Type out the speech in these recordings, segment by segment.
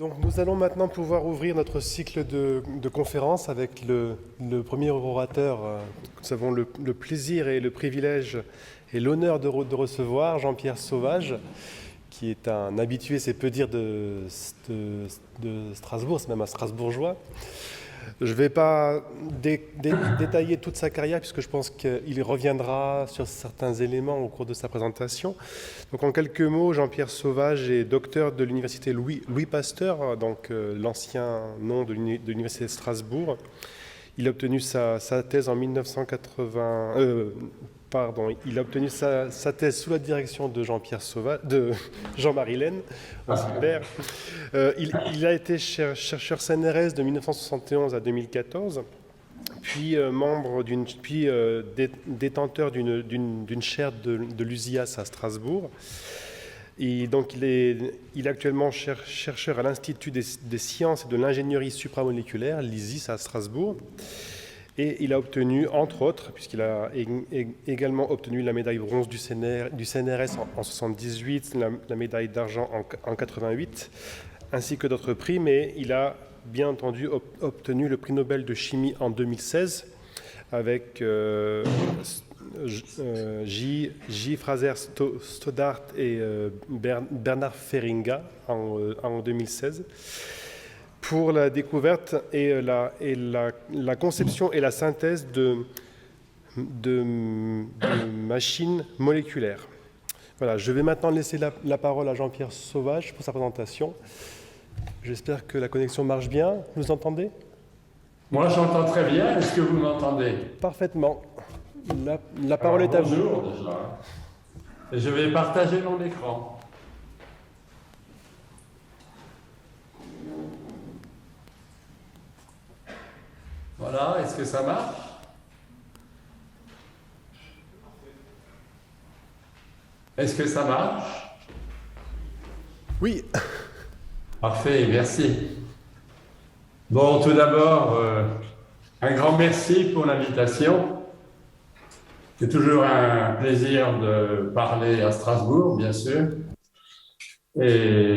Donc nous allons maintenant pouvoir ouvrir notre cycle de conférences avec le premier orateur que nous avons le plaisir et le privilège et l'honneur de recevoir, Jean-Pierre Sauvage, qui est un habitué, c'est peu dire, de Strasbourg, c'est même un Strasbourgeois. Je ne vais pas détailler toute sa carrière puisque je pense qu'il reviendra sur certains éléments au cours de sa présentation. Donc en quelques mots, Jean-Pierre Sauvage est docteur de l'université Louis Pasteur, donc l'ancien nom de l'université de Strasbourg. Il a obtenu sa thèse en 1980. Il a obtenu sa thèse sous la direction de Jean-Pierre Sauvage, de Jean-Marie Laine, super. Il a été chercheur CNRS de 1971 à 2014, puis détenteur d'une chaire de l'USIAS à Strasbourg. Et donc il est actuellement chercheur à l'Institut des sciences et de l'ingénierie supramoléculaire, l'ISIS à Strasbourg. Et il a obtenu, entre autres, puisqu'il a également obtenu la médaille bronze du CNRS en 1978, la médaille d'argent en 1988, ainsi que d'autres prix, mais il a bien entendu obtenu le prix Nobel de chimie en 2016 avec J. Fraser Stoddart et Bernard Feringa en 2016. Pour la découverte et la conception et la synthèse de machines moléculaires. Voilà, je vais maintenant laisser la parole à Jean-Pierre Sauvage pour sa présentation. J'espère que la connexion marche bien. Vous nous entendez ? Moi, j'entends très bien. Est-ce que vous m'entendez ? Parfaitement. La parole est à vous. Bonjour déjà. Et je vais partager mon écran. Voilà, est-ce que ça marche ? Est-ce que ça marche ? Oui. Parfait, merci. Bon, tout d'abord, un grand merci pour l'invitation. C'est toujours un plaisir de parler à Strasbourg, bien sûr. Et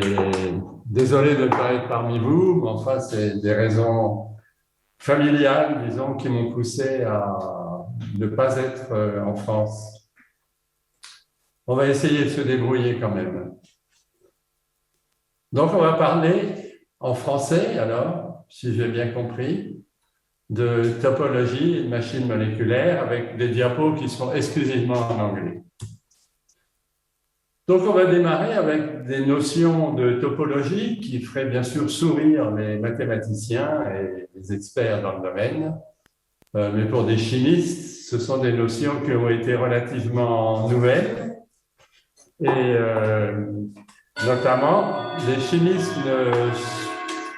désolé de ne pas être parmi vous, mais enfin, c'est des raisons familiales, disons, qui m'ont poussé à ne pas être en France. On va essayer de se débrouiller quand même. Donc, on va parler en français, alors, si j'ai bien compris, de topologie et de machines moléculaires avec des diapos qui sont exclusivement en anglais. Donc, on va démarrer avec des notions de topologie qui feraient bien sûr sourire les mathématiciens et les experts dans le domaine. Mais pour des chimistes, ce sont des notions qui ont été relativement nouvelles. Et notamment, les chimistes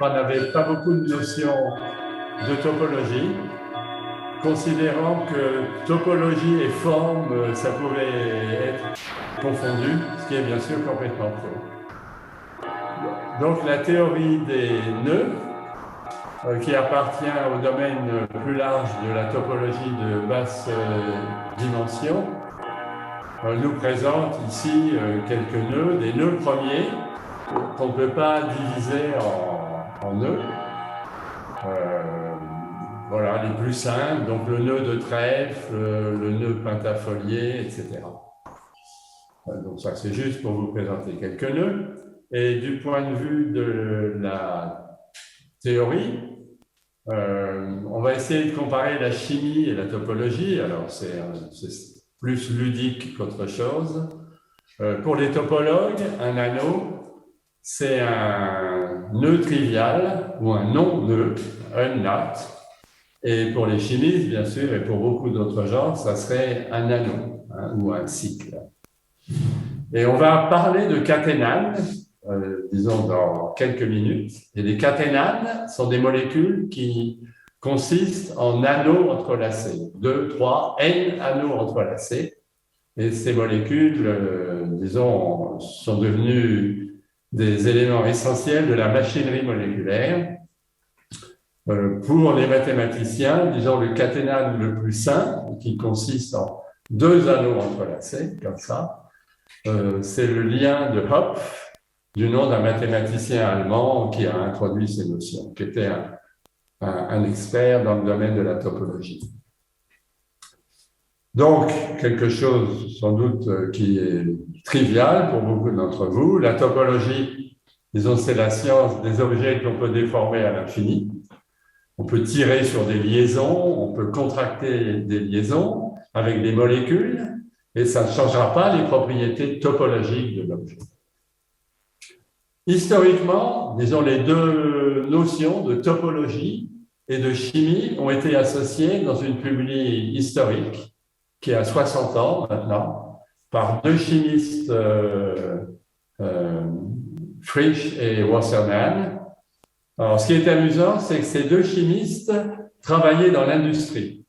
n'avaient pas beaucoup de notions de topologie, considérant que topologie et forme, ça pouvait être confondu, ce qui est bien sûr complètement faux. Donc la théorie des nœuds, qui appartient au domaine plus large de la topologie de basse dimension, nous présente ici quelques nœuds, des nœuds premiers qu'on ne peut pas diviser en nœuds. Voilà, les plus simples, donc le nœud de trèfle, le nœud pentafolié, etc. Donc ça, c'est juste pour vous présenter quelques nœuds. Et du point de vue de la théorie, on va essayer de comparer la chimie et la topologie. Alors, c'est plus ludique qu'autre chose. Pour les topologues, un anneau, c'est un nœud trivial ou un non-nœud, un NOT. Et pour les chimistes, bien sûr, et pour beaucoup d'autres genres, ça serait un anneau ou un cycle. Et on va parler de caténanes, disons dans quelques minutes. Et les caténanes sont des molécules qui consistent en anneaux entrelacés, 2, 3, N anneaux entrelacés. Et ces molécules, disons, sont devenues des éléments essentiels de la machinerie moléculaire. Pour les mathématiciens, disons le caténane le plus simple, qui consiste en 2 anneaux entrelacés, comme ça, c'est le lien de Hopf, du nom d'un mathématicien allemand qui a introduit ces notions, qui était un expert dans le domaine de la topologie. Donc, quelque chose sans doute qui est trivial pour beaucoup d'entre vous, la topologie, disons, c'est la science des objets qu'on peut déformer à l'infini. On peut tirer sur des liaisons, on peut contracter des liaisons avec des molécules, et ça ne changera pas les propriétés topologiques de l'objet. Historiquement, disons, les deux notions de topologie et de chimie ont été associées dans une publi historique qui a 60 ans maintenant, par deux chimistes, Frisch et Wassermann. Alors, ce qui est amusant, c'est que ces deux chimistes travaillaient dans l'industrie.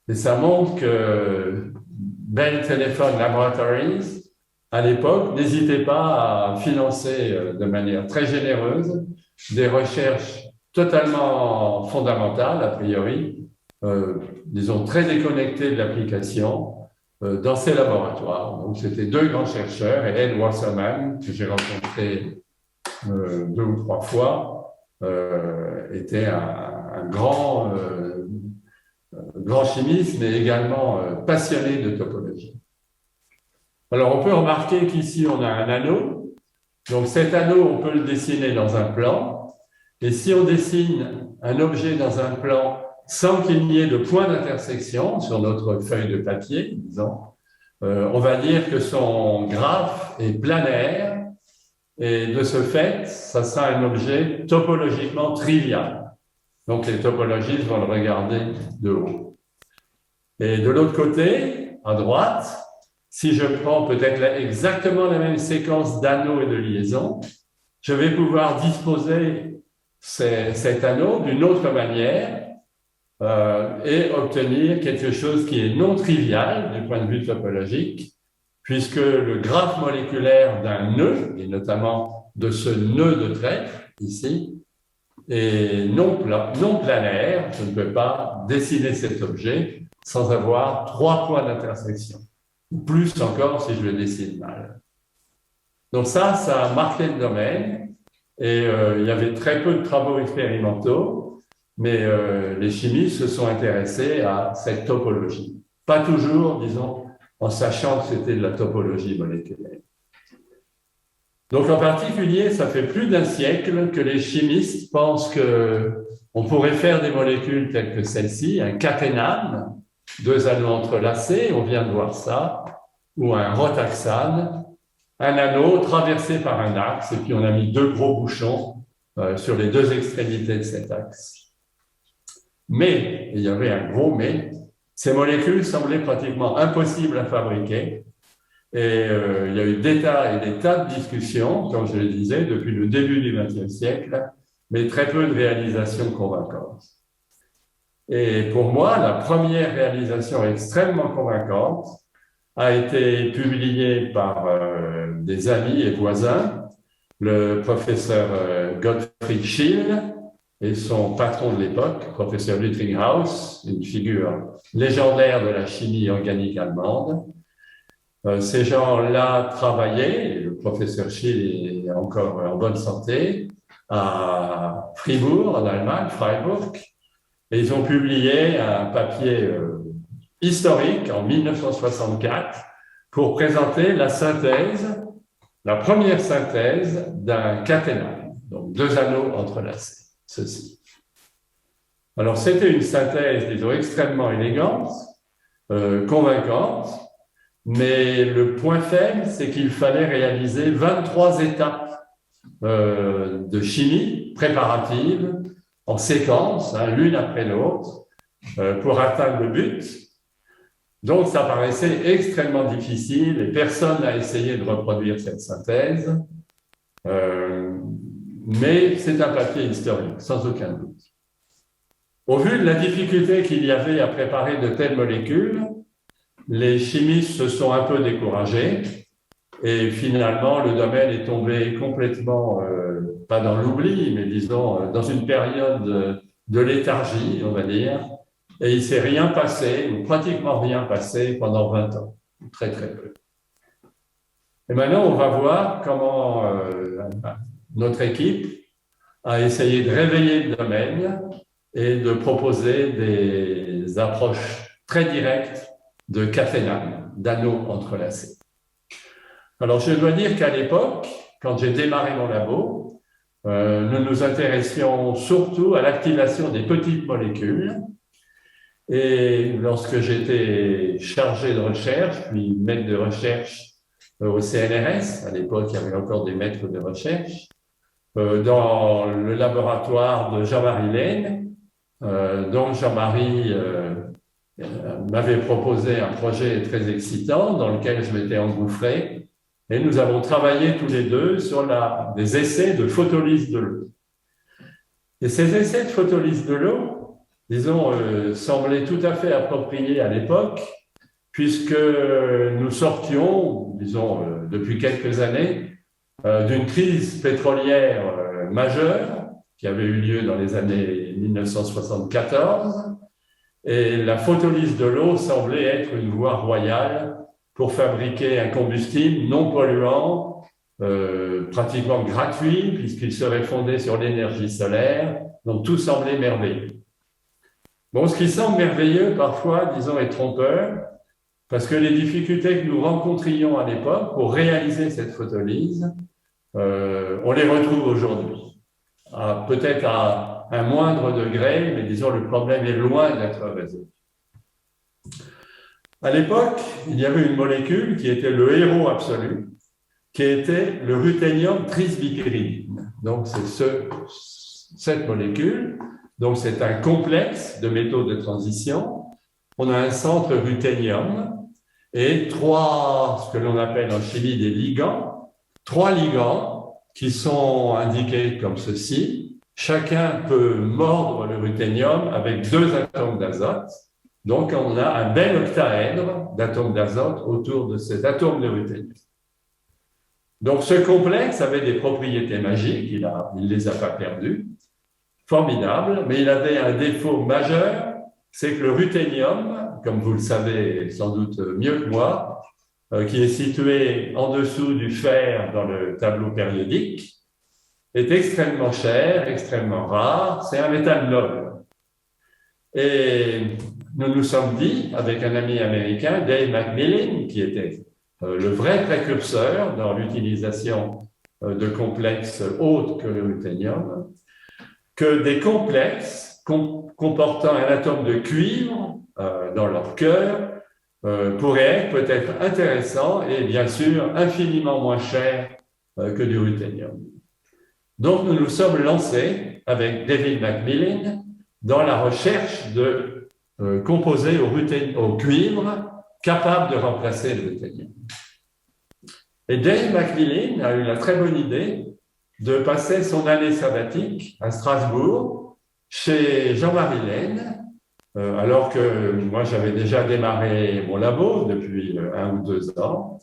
Et ça montre que Bell Telephone Laboratories, à l'époque, n'hésitait pas à financer de manière très généreuse des recherches totalement fondamentales, a priori, disons très déconnectées de l'application, dans ces laboratoires. Donc, c'était deux grands chercheurs, et Ed Wassermann, que j'ai rencontré 2 ou 3 fois, était un grand chimiste, mais également passionné de topologie. Alors, on peut remarquer qu'ici, on a un anneau. Donc, cet anneau, on peut le dessiner dans un plan. Et si on dessine un objet dans un plan sans qu'il n'y ait de point d'intersection sur notre feuille de papier, disons, on va dire que son graphe est planaire. Et de ce fait, ça sera un objet topologiquement trivial. Donc, les topologistes vont le regarder de haut. Et de l'autre côté, à droite, si je prends peut-être exactement la même séquence d'anneaux et de liaisons, je vais pouvoir disposer cet anneau d'une autre manière et obtenir quelque chose qui est non trivial du point de vue topologique, puisque le graphe moléculaire d'un nœud, et notamment de ce nœud de trèfle, ici, est non planaire. Je ne peux pas dessiner cet objet sans avoir 3 points d'intersection, ou plus encore si je le dessine mal. Donc ça a marqué le domaine, et il y avait très peu de travaux expérimentaux, mais les chimistes se sont intéressés à cette topologie. Pas toujours, disons, en sachant que c'était de la topologie moléculaire. Donc, en particulier, ça fait plus d'1 siècle que les chimistes pensent qu'on pourrait faire des molécules telles que celle-ci, un caténane, 2 anneaux entrelacés, on vient de voir ça, ou un rotaxane, un anneau traversé par un axe, et puis on a mis 2 gros bouchons sur les 2 extrémités de cet axe. Mais, il y avait un gros mais, ces molécules semblaient pratiquement impossibles à fabriquer. Et il y a eu des tas de discussions, comme je le disais, depuis le début du XXe siècle, mais très peu de réalisations convaincantes. Et pour moi, la première réalisation extrêmement convaincante a été publiée par des amis et voisins, le professeur Gottfried Schill et son patron de l'époque, professeur Lüttinghaus, une figure légendaire de la chimie organique allemande. Ces gens-là travaillaient, le professeur Schill est encore en bonne santé, à Fribourg, en Allemagne, Freiburg, et ils ont publié un papier historique en 1964 pour présenter la première synthèse d'un caténane, donc 2 anneaux entrelacés, ceci. Alors, c'était une synthèse, disons, extrêmement élégante, convaincante, mais le point faible, c'est qu'il fallait réaliser 23 étapes de chimie préparative en séquence, l'une après l'autre, pour atteindre le but. Donc, ça paraissait extrêmement difficile et personne n'a essayé de reproduire cette synthèse. Mais c'est un papier historique, sans aucun doute. Au vu de la difficulté qu'il y avait à préparer de telles molécules, les chimistes se sont un peu découragés et finalement, le domaine est tombé complètement, pas dans l'oubli, mais disons, dans une période de léthargie, on va dire, et il ne s'est rien passé, ou pratiquement rien passé pendant 20 ans, très très peu. Et maintenant, on va voir comment notre équipe a essayé de réveiller le domaine et de proposer des approches très directes de caféname, d'anneaux entrelacés. Alors, je dois dire qu'à l'époque, quand j'ai démarré mon labo, nous nous intéressions surtout à l'activation des petites molécules. Et lorsque j'étais chargé de recherche, puis maître de recherche au CNRS, à l'époque, il y avait encore des maîtres de recherche, dans le laboratoire de Jean-Marie Lehn, dont Jean-Marie m'avait proposé un projet très excitant dans lequel je m'étais engouffré. Et nous avons travaillé tous les deux sur des essais de photolyse de l'eau. Et ces essais de photolyse de l'eau, disons, semblaient tout à fait appropriés à l'époque, puisque nous sortions, disons, depuis quelques années, d'une crise pétrolière majeure qui avait eu lieu dans les années 1974, et la photolyse de l'eau semblait être une voie royale pour fabriquer un combustible non polluant, pratiquement gratuit, puisqu'il serait fondé sur l'énergie solaire. Donc tout semblait merveilleux. Bon, ce qui semble merveilleux parfois, disons, est trompeur, parce que les difficultés que nous rencontrions à l'époque pour réaliser cette photolyse, on les retrouve aujourd'hui. Peut-être à un moindre degré, mais disons, le problème est loin d'être résolu. À l'époque, il y avait une molécule qui était le héros absolu, qui était le ruthénium trisbipyridine. Donc, c'est cette molécule. Donc, c'est un complexe de métaux de transition. On a un centre ruthénium et ce que l'on appelle en chimie des ligands, 3 ligands qui sont indiqués comme ceci. Chacun peut mordre le ruthénium avec 2 atomes d'azote. Donc, on a un bel octaèdre d'atomes d'azote autour de cet atome de ruthénium. Donc, ce complexe avait des propriétés magiques, il ne les a pas perdues, formidable, mais il avait un défaut majeur, c'est que le ruthénium, comme vous le savez sans doute mieux que moi, qui est situé en dessous du fer dans le tableau périodique, est extrêmement cher, extrêmement rare, c'est un métal noble. Et nous nous sommes dit, avec un ami américain, Dave McMillan, qui était le vrai précurseur dans l'utilisation de complexes autres que le ruthénium, que des complexes comportant un atome de cuivre dans leur cœur pourraient être peut-être intéressants et bien sûr infiniment moins chers que du ruthénium. Donc nous nous sommes lancés avec David McMillan dans la recherche de composés au cuivre capables de remplacer le ruthénium. Et Dave McMillan a eu la très bonne idée de passer son année sabbatique à Strasbourg chez Jean-Marie Lehn, alors que moi j'avais déjà démarré mon labo depuis 1 ou 2 ans.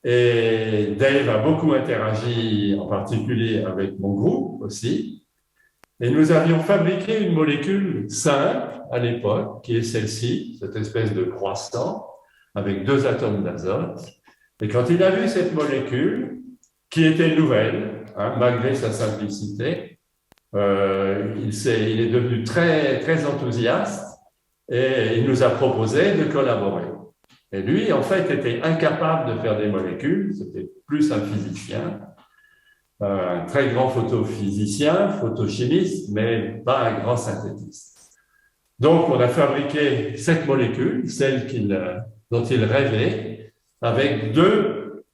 Et Dave a beaucoup interagi, en particulier avec mon groupe aussi. Et nous avions fabriqué une molécule simple à l'époque, qui est celle-ci, cette espèce de croissant, avec 2 atomes d'azote. Et quand il a vu cette molécule, qui était nouvelle, malgré sa simplicité, il est devenu très, très enthousiaste et il nous a proposé de collaborer. Et lui, en fait, était incapable de faire des molécules, c'était plus un physicien, un très grand photophysicien, photochimiste, mais pas un grand synthétiste. Donc, on a fabriqué cette molécule, celle dont il rêvait, avec 2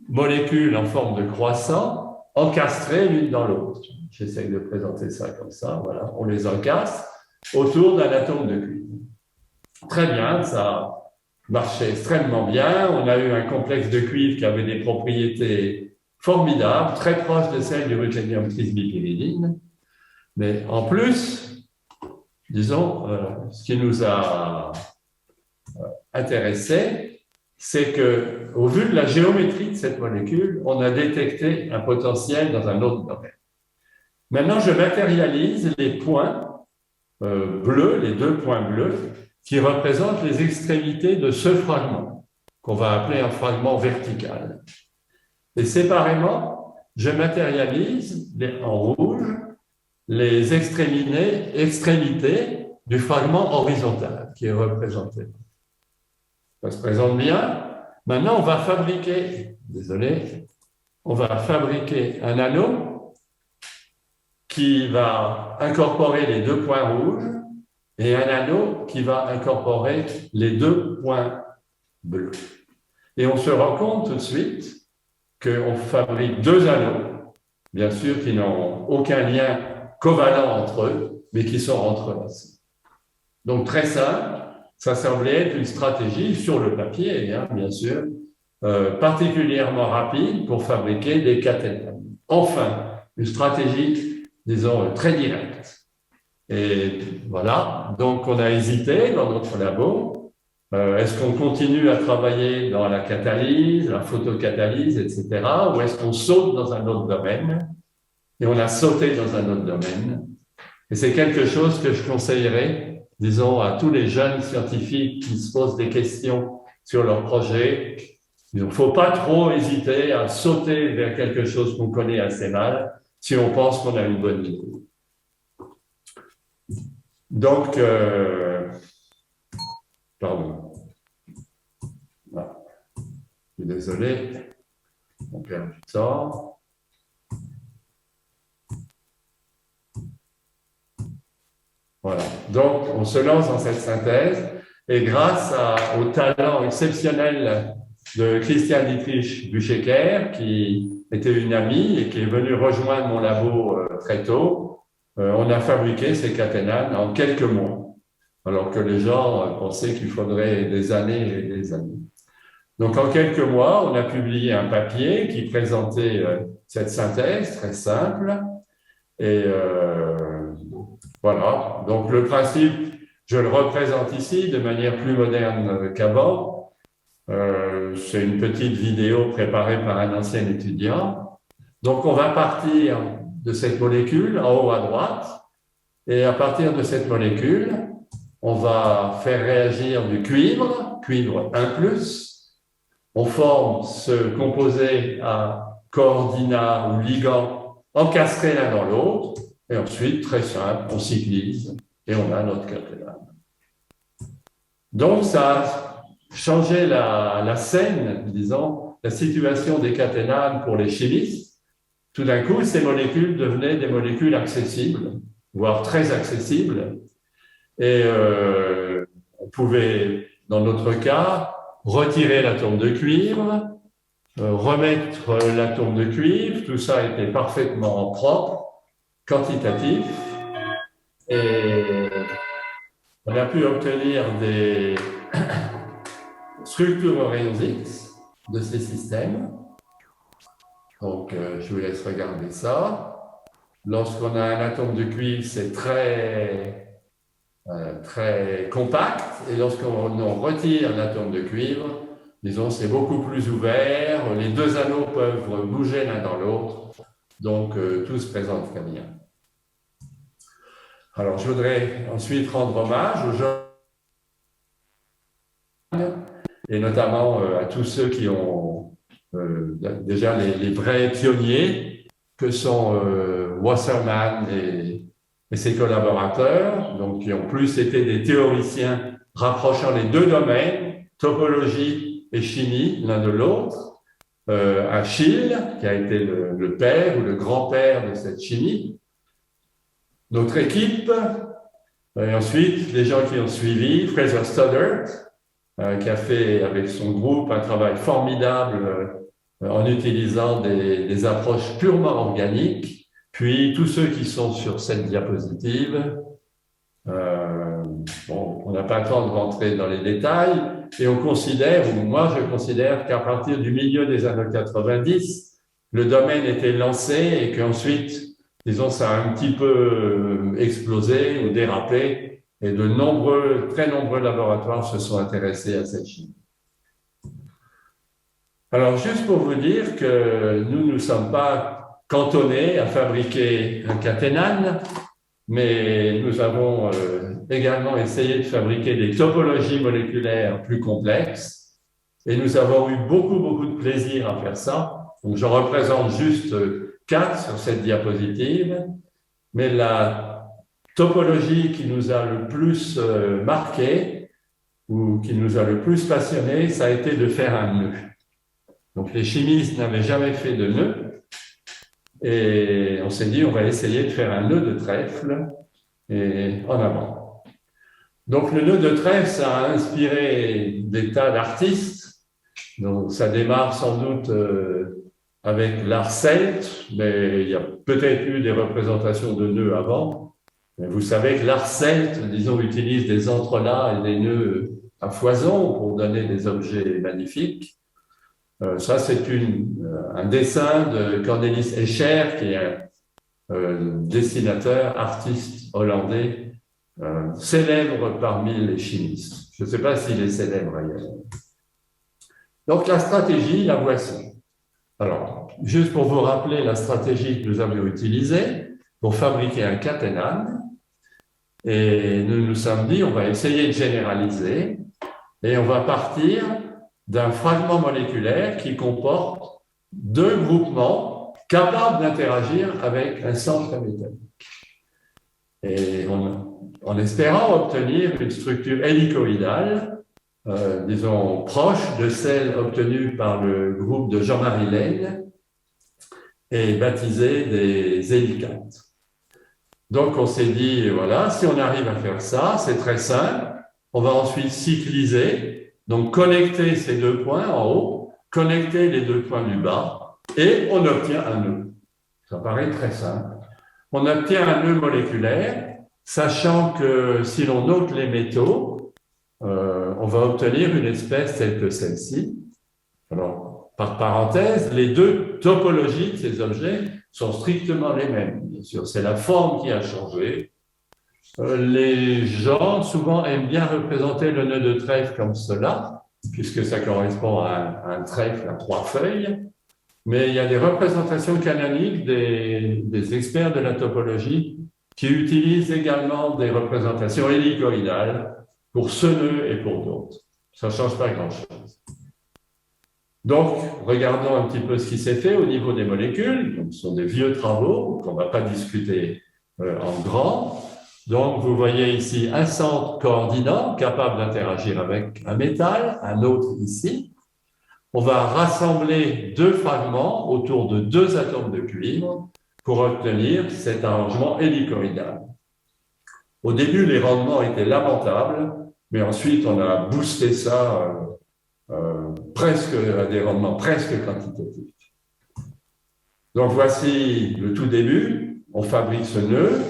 molécules en forme de croissant encastrées l'une dans l'autre. J'essaie de présenter ça comme ça, voilà. On les encastre autour d'un atome de cuivre. Très bien, ça marchait extrêmement bien. On a eu un complexe de cuivre qui avait des propriétés formidables, très proches de celles du ruthénium trisbipyridine. Mais en plus, disons, ce qui nous a intéressés, c'est qu'au vu de la géométrie de cette molécule, on a détecté un potentiel dans un autre domaine. Maintenant, je matérialise les points bleus, les 2 points bleus, qui représentent les extrémités de ce fragment. qu'on va appeler un fragment vertical. Et séparément, je matérialise en rouge les extrémités du fragment horizontal qui est représenté. Ça se présente bien. Maintenant, on va fabriquer un anneau qui va incorporer les deux points rouges et un anneau qui va incorporer les deux points bleus. Et on se rend compte tout de suite qu'on fabrique deux anneaux, bien sûr qui n'ont aucun lien covalent entre eux, mais qui sont entrelacés. Donc très simple, ça semblait être une stratégie sur le papier, hein, bien sûr, particulièrement rapide pour fabriquer des caténanes. Enfin, une stratégie, disons, très directe. Et voilà, donc on a hésité dans notre labo. Est-ce qu'on continue à travailler dans la catalyse, la photocatalyse, etc., ou est-ce qu'on saute dans un autre domaine? Et on a sauté dans un autre domaine. Et c'est quelque chose que je conseillerais, disons, à tous les jeunes scientifiques qui se posent des questions sur leur projet. Il ne faut pas trop hésiter à sauter vers quelque chose qu'on connaît assez mal si on pense qu'on a une bonne idée. Donc, pardon. Ah, je suis désolé, on perd du temps. Voilà. Donc, on se lance dans cette synthèse et grâce au talent exceptionnel de Christian Dietrich Buchecker, qui était une amie et qui est venue rejoindre mon labo très tôt, on a fabriqué ces caténanes en quelques mois, alors que les gens pensaient qu'il faudrait des années et des années. Donc, en quelques mois, on a publié un papier qui présentait cette synthèse très simple et voilà, donc le principe, je le représente ici de manière plus moderne qu'avant. C'est une petite vidéo préparée par un ancien étudiant. Donc on va partir de cette molécule en haut à droite, et à partir de cette molécule, on va faire réagir du cuivre 1+. On forme ce composé à coordinat ou ligand encastrés l'un dans l'autre. Et ensuite, très simple, on cyclise et on a notre caténane. Donc, ça a changé la scène, disons, la situation des caténanes pour les chimistes. Tout d'un coup, ces molécules devenaient des molécules accessibles, voire très accessibles. Et on pouvait, dans notre cas, retirer l'atome de cuivre, remettre l'atome de cuivre, tout ça était parfaitement propre, quantitatif, et on a pu obtenir des structures au rayon X de ces systèmes. Donc, je vous laisse regarder ça. Lorsqu'on a un atome de cuivre, c'est très compact, et lorsqu'on retire l'atome de cuivre, disons, c'est beaucoup plus ouvert, les deux anneaux peuvent bouger l'un dans l'autre, donc tout se présente très bien. Alors, je voudrais ensuite rendre hommage aux jeunes, et notamment à tous ceux qui ont déjà les vrais pionniers, que sont Wasserman et ses collaborateurs, donc qui ont plus été des théoriciens rapprochant les deux domaines, topologie et chimie, l'un de l'autre, à Schill, qui a été le père ou le grand-père de cette chimie, notre équipe, et ensuite les gens qui ont suivi, Fraser Stoddart, qui a fait avec son groupe un travail formidable en utilisant des approches purement organiques, puis tous ceux qui sont sur cette diapositive. Bon, on n'a pas le temps de rentrer dans les détails, et on considère, ou moi je considère qu'à partir du milieu des années 90, le domaine était lancé et qu'ensuite, disons, ça a un petit peu explosé ou dérapé, et très nombreux laboratoires se sont intéressés à cette chimie. Alors, juste pour vous dire que nous ne sommes pas cantonnés à fabriquer un caténane, mais nous avons également essayé de fabriquer des topologies moléculaires plus complexes. Et nous avons eu beaucoup de plaisir à faire ça. Donc, je représente juste 4 sur cette diapositive, mais la topologie qui nous a le plus marqué ou qui nous a le plus passionné, ça a été de faire un nœud. Donc, les chimistes n'avaient jamais fait de nœud. Et on s'est dit, on va essayer de faire un nœud de trèfle et en avant. Donc, le nœud de trèfle, ça a inspiré des tas d'artistes. Donc, ça démarre sans doute avec l'art celte, mais il y a peut-être eu des représentations de nœuds avant. Mais vous savez que l'art celte, disons, utilise des entrelacs et des nœuds à foison pour donner des objets magnifiques. Ça, c'est un dessin de Cornelis Escher, qui est un dessinateur, artiste hollandais, célèbre parmi les chimistes. Je ne sais pas s'il est célèbre ailleurs. Donc, la stratégie, la voici. Alors, juste pour vous rappeler la stratégie que nous avions utilisée pour fabriquer un caténane, et nous nous sommes dit, on va essayer de généraliser, et on va partir d'un fragment moléculaire qui comporte 2 groupements capables d'interagir avec un centre métallique. Et en espérant obtenir une structure hélicoïdale, disons, proche de celle obtenue par le groupe de Jean-Marie Laigle et baptisée des hélicates. Donc, on s'est dit, voilà, si on arrive à faire ça, c'est très simple. On va ensuite cycliser, donc connecter ces 2 points en haut, connecter les 2 points du bas, et on obtient un nœud. Ça paraît très simple. On obtient un nœud moléculaire, sachant que si l'on note les métaux, on va obtenir une espèce telle que celle-ci. Alors, par parenthèse, les 2 topologies de ces objets sont strictement les mêmes. Bien sûr, c'est la forme qui a changé. Les gens, souvent, aiment bien représenter le nœud de trèfle comme cela, puisque ça correspond à un trèfle à 3 feuilles. Mais il y a des représentations canoniques des experts de la topologie qui utilisent également des représentations hélicoïdales pour ce nœud et pour d'autres. Ça ne change pas grand-chose. Donc, regardons un petit peu ce qui s'est fait au niveau des molécules. Donc, ce sont des vieux travaux qu'on ne va pas discuter en grand. Donc, vous voyez ici un centre coordinant capable d'interagir avec un métal, un autre ici. On va rassembler 2 fragments autour de 2 atomes de cuivre pour obtenir cet arrangement hélicoïdal. Au début, les rendements étaient lamentables, mais ensuite, on a boosté ça presque à des rendements presque quantitatifs. Donc, voici le tout début. On fabrique ce nœud.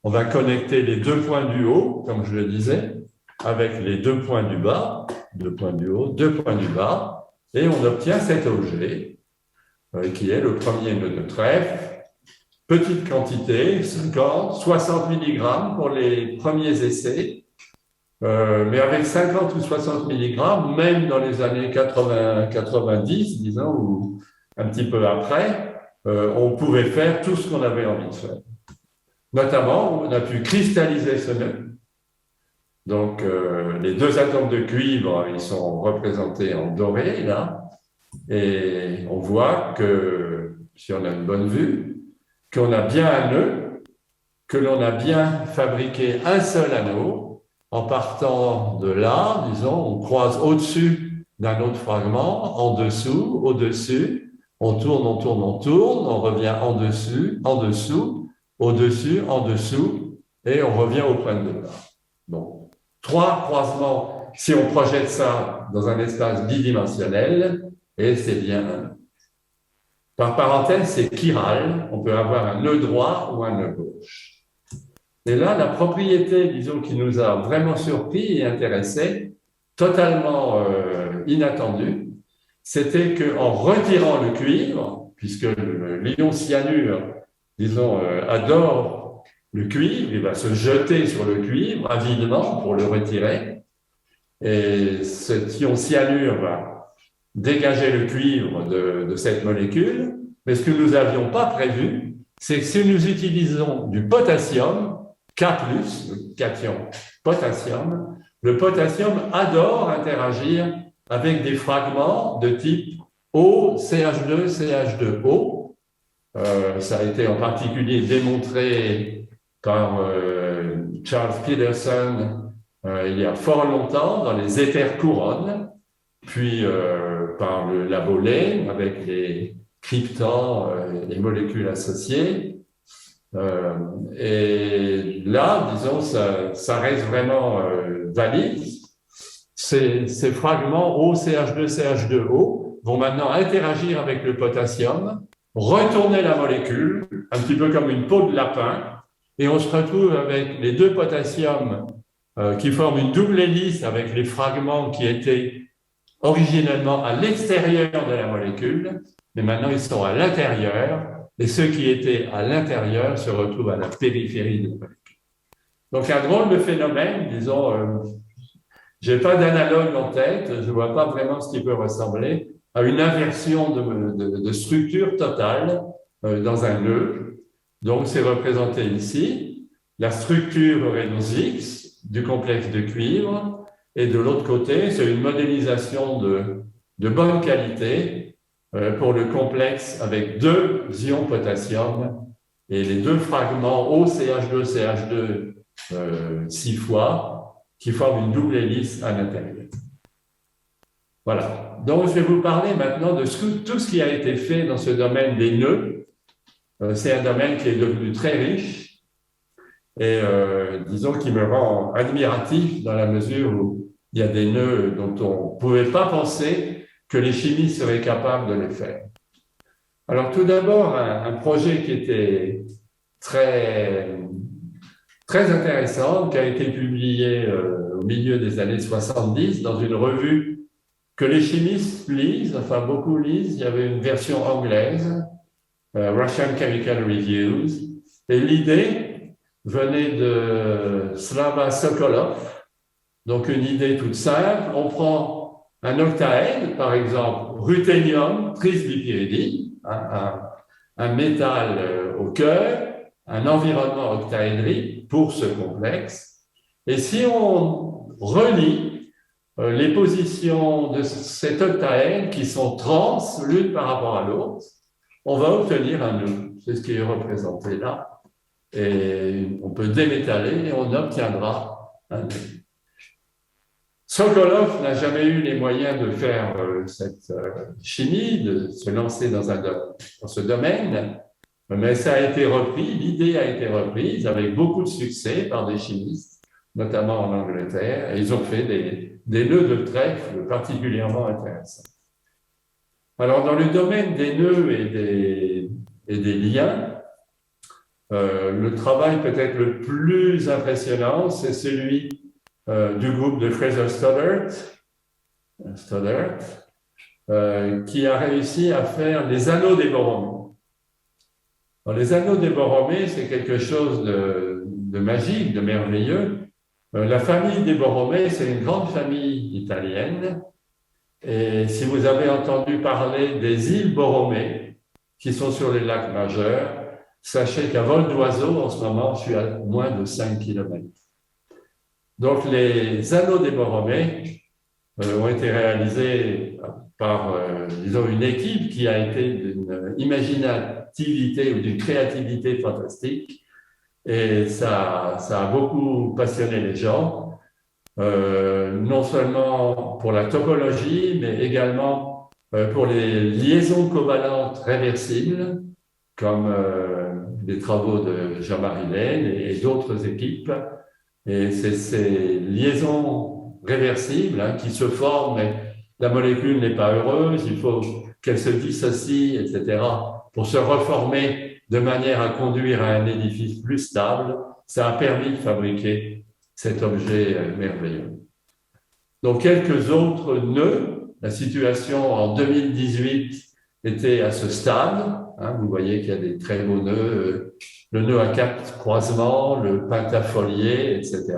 On va connecter les 2 points du haut, comme je le disais, avec les 2 points du bas, 2 points du haut, 2 points du bas, et on obtient cet objet qui est le premier nœud de trèfle. Petite quantité, 50, 60 mg pour les premiers essais, mais avec 50 ou 60 mg, même dans les années 80-90, disons, ou un petit peu après, on pouvait faire tout ce qu'on avait envie de faire. Notamment, on a pu cristalliser ce nœud. Donc, les 2 atomes de cuivre, ils sont représentés en doré, là. Et on voit que, si on a une bonne vue, qu'on a bien un nœud, que l'on a bien fabriqué un seul anneau. En partant de là, disons, on croise au-dessus d'un autre fragment, en dessous, au-dessus. On tourne, on tourne, on tourne. On revient en dessus, en dessous, au-dessus, en dessous, et on revient au point de départ. Donc, 3 croisements, si on projette ça dans un espace bidimensionnel, et c'est bien un nœud. Par parenthèse, c'est chiral, on peut avoir un nœud droit ou un nœud gauche. Et là, la propriété, disons, qui nous a vraiment surpris et intéressé, totalement inattendue, c'était qu'en retirant le cuivre, puisque l'ion cyanure, disons, adore le cuivre, il va se jeter sur le cuivre avidement pour le retirer. Et cet ion cyanure va dégager le cuivre de cette molécule. Mais ce que nous n'avions pas prévu, c'est que si nous utilisons du potassium, K+, le cation potassium, le potassium adore interagir avec des fragments de type O, CH2, CH2O. Ça a été en particulier démontré par Charles Peterson il y a fort longtemps dans les éthers couronnes, puis par le labo Lane avec les cryptans, les molécules associées. Et là, disons, ça reste vraiment valide. Ces fragments OCH2, CH2O vont maintenant interagir avec le potassium, retourner la molécule, un petit peu comme une peau de lapin, et on se retrouve avec les deux potassiums qui forment une double hélice avec les fragments qui étaient originellement à l'extérieur de la molécule, mais maintenant ils sont à l'intérieur, et ceux qui étaient à l'intérieur se retrouvent à la périphérie de la molécule. Donc un drôle de phénomène, disons, je n'ai pas d'analogue en tête, je ne vois pas vraiment ce qui peut ressembler à une inversion de structure totale dans un nœud. Donc c'est représenté ici, la structure Reynolds X du complexe de cuivre, et de l'autre côté, c'est une modélisation de bonne qualité pour le complexe avec 2 ions potassium et les 2 fragments OCH2, CH2 6 fois qui forment une double hélice à l'intérieur. Voilà. Donc, je vais vous parler maintenant de tout ce qui a été fait dans ce domaine des nœuds. C'est un domaine qui est devenu très riche et, disons, qui me rend admiratif dans la mesure où il y a des nœuds dont on ne pouvait pas penser que les chimistes seraient capables de les faire. Alors, tout d'abord, un projet qui était très intéressant, qui a été publié au milieu des années 70 dans une revue que les chimistes lisent, enfin beaucoup lisent. Il y avait une version anglaise, Russian Chemical Reviews, et l'idée venait de Slava Sokolov. Donc une idée toute simple, on prend un octaèdre, par exemple ruthénium, trisbipyridine, un métal au cœur, un environnement octaédrique pour ce complexe. Et si on relie les positions de cet octaèdre qui sont trans l'une par rapport à l'autre, on va obtenir un nœud. C'est ce qui est représenté là. Et on peut démétaller et on obtiendra un nœud. Sokolov n'a jamais eu les moyens de faire cette chimie, de se lancer dans ce domaine, mais ça a été repris, l'idée a été reprise avec beaucoup de succès par des chimistes, notamment en Angleterre, et ils ont fait des nœuds de trèfle particulièrement intéressants. Alors, dans le domaine des nœuds et des liens, le travail peut-être le plus impressionnant, c'est celui du groupe de Fraser Stoddart, qui a réussi à faire les anneaux des boromées. Alors, les anneaux des boromées, c'est quelque chose de magique, de merveilleux. La famille des boromées, c'est une grande famille italienne. Et si vous avez entendu parler des îles Borromées, qui sont sur les lacs majeurs, sachez qu'à vol d'oiseau, en ce moment, je suis à moins de 5 km. Donc, les anneaux des Borromées ont été réalisés par, disons, une équipe qui a été d'une imaginativité ou d'une créativité fantastique. Et ça a beaucoup passionné les gens, non seulement pour la topologie, mais également pour les liaisons covalentes réversibles, comme les travaux de Jean-Marie Lehn et d'autres équipes. Et c'est ces liaisons réversibles qui se forment, mais la molécule n'est pas heureuse, il faut qu'elle se dissocie, etc., pour se reformer de manière à conduire à un édifice plus stable. Ça a permis de fabriquer cet objet merveilleux. Donc, quelques autres nœuds. La situation en 2018 était à ce stade. Vous voyez qu'il y a des très beaux nœuds. Le nœud à 4 croisements, le pentafolié, etc.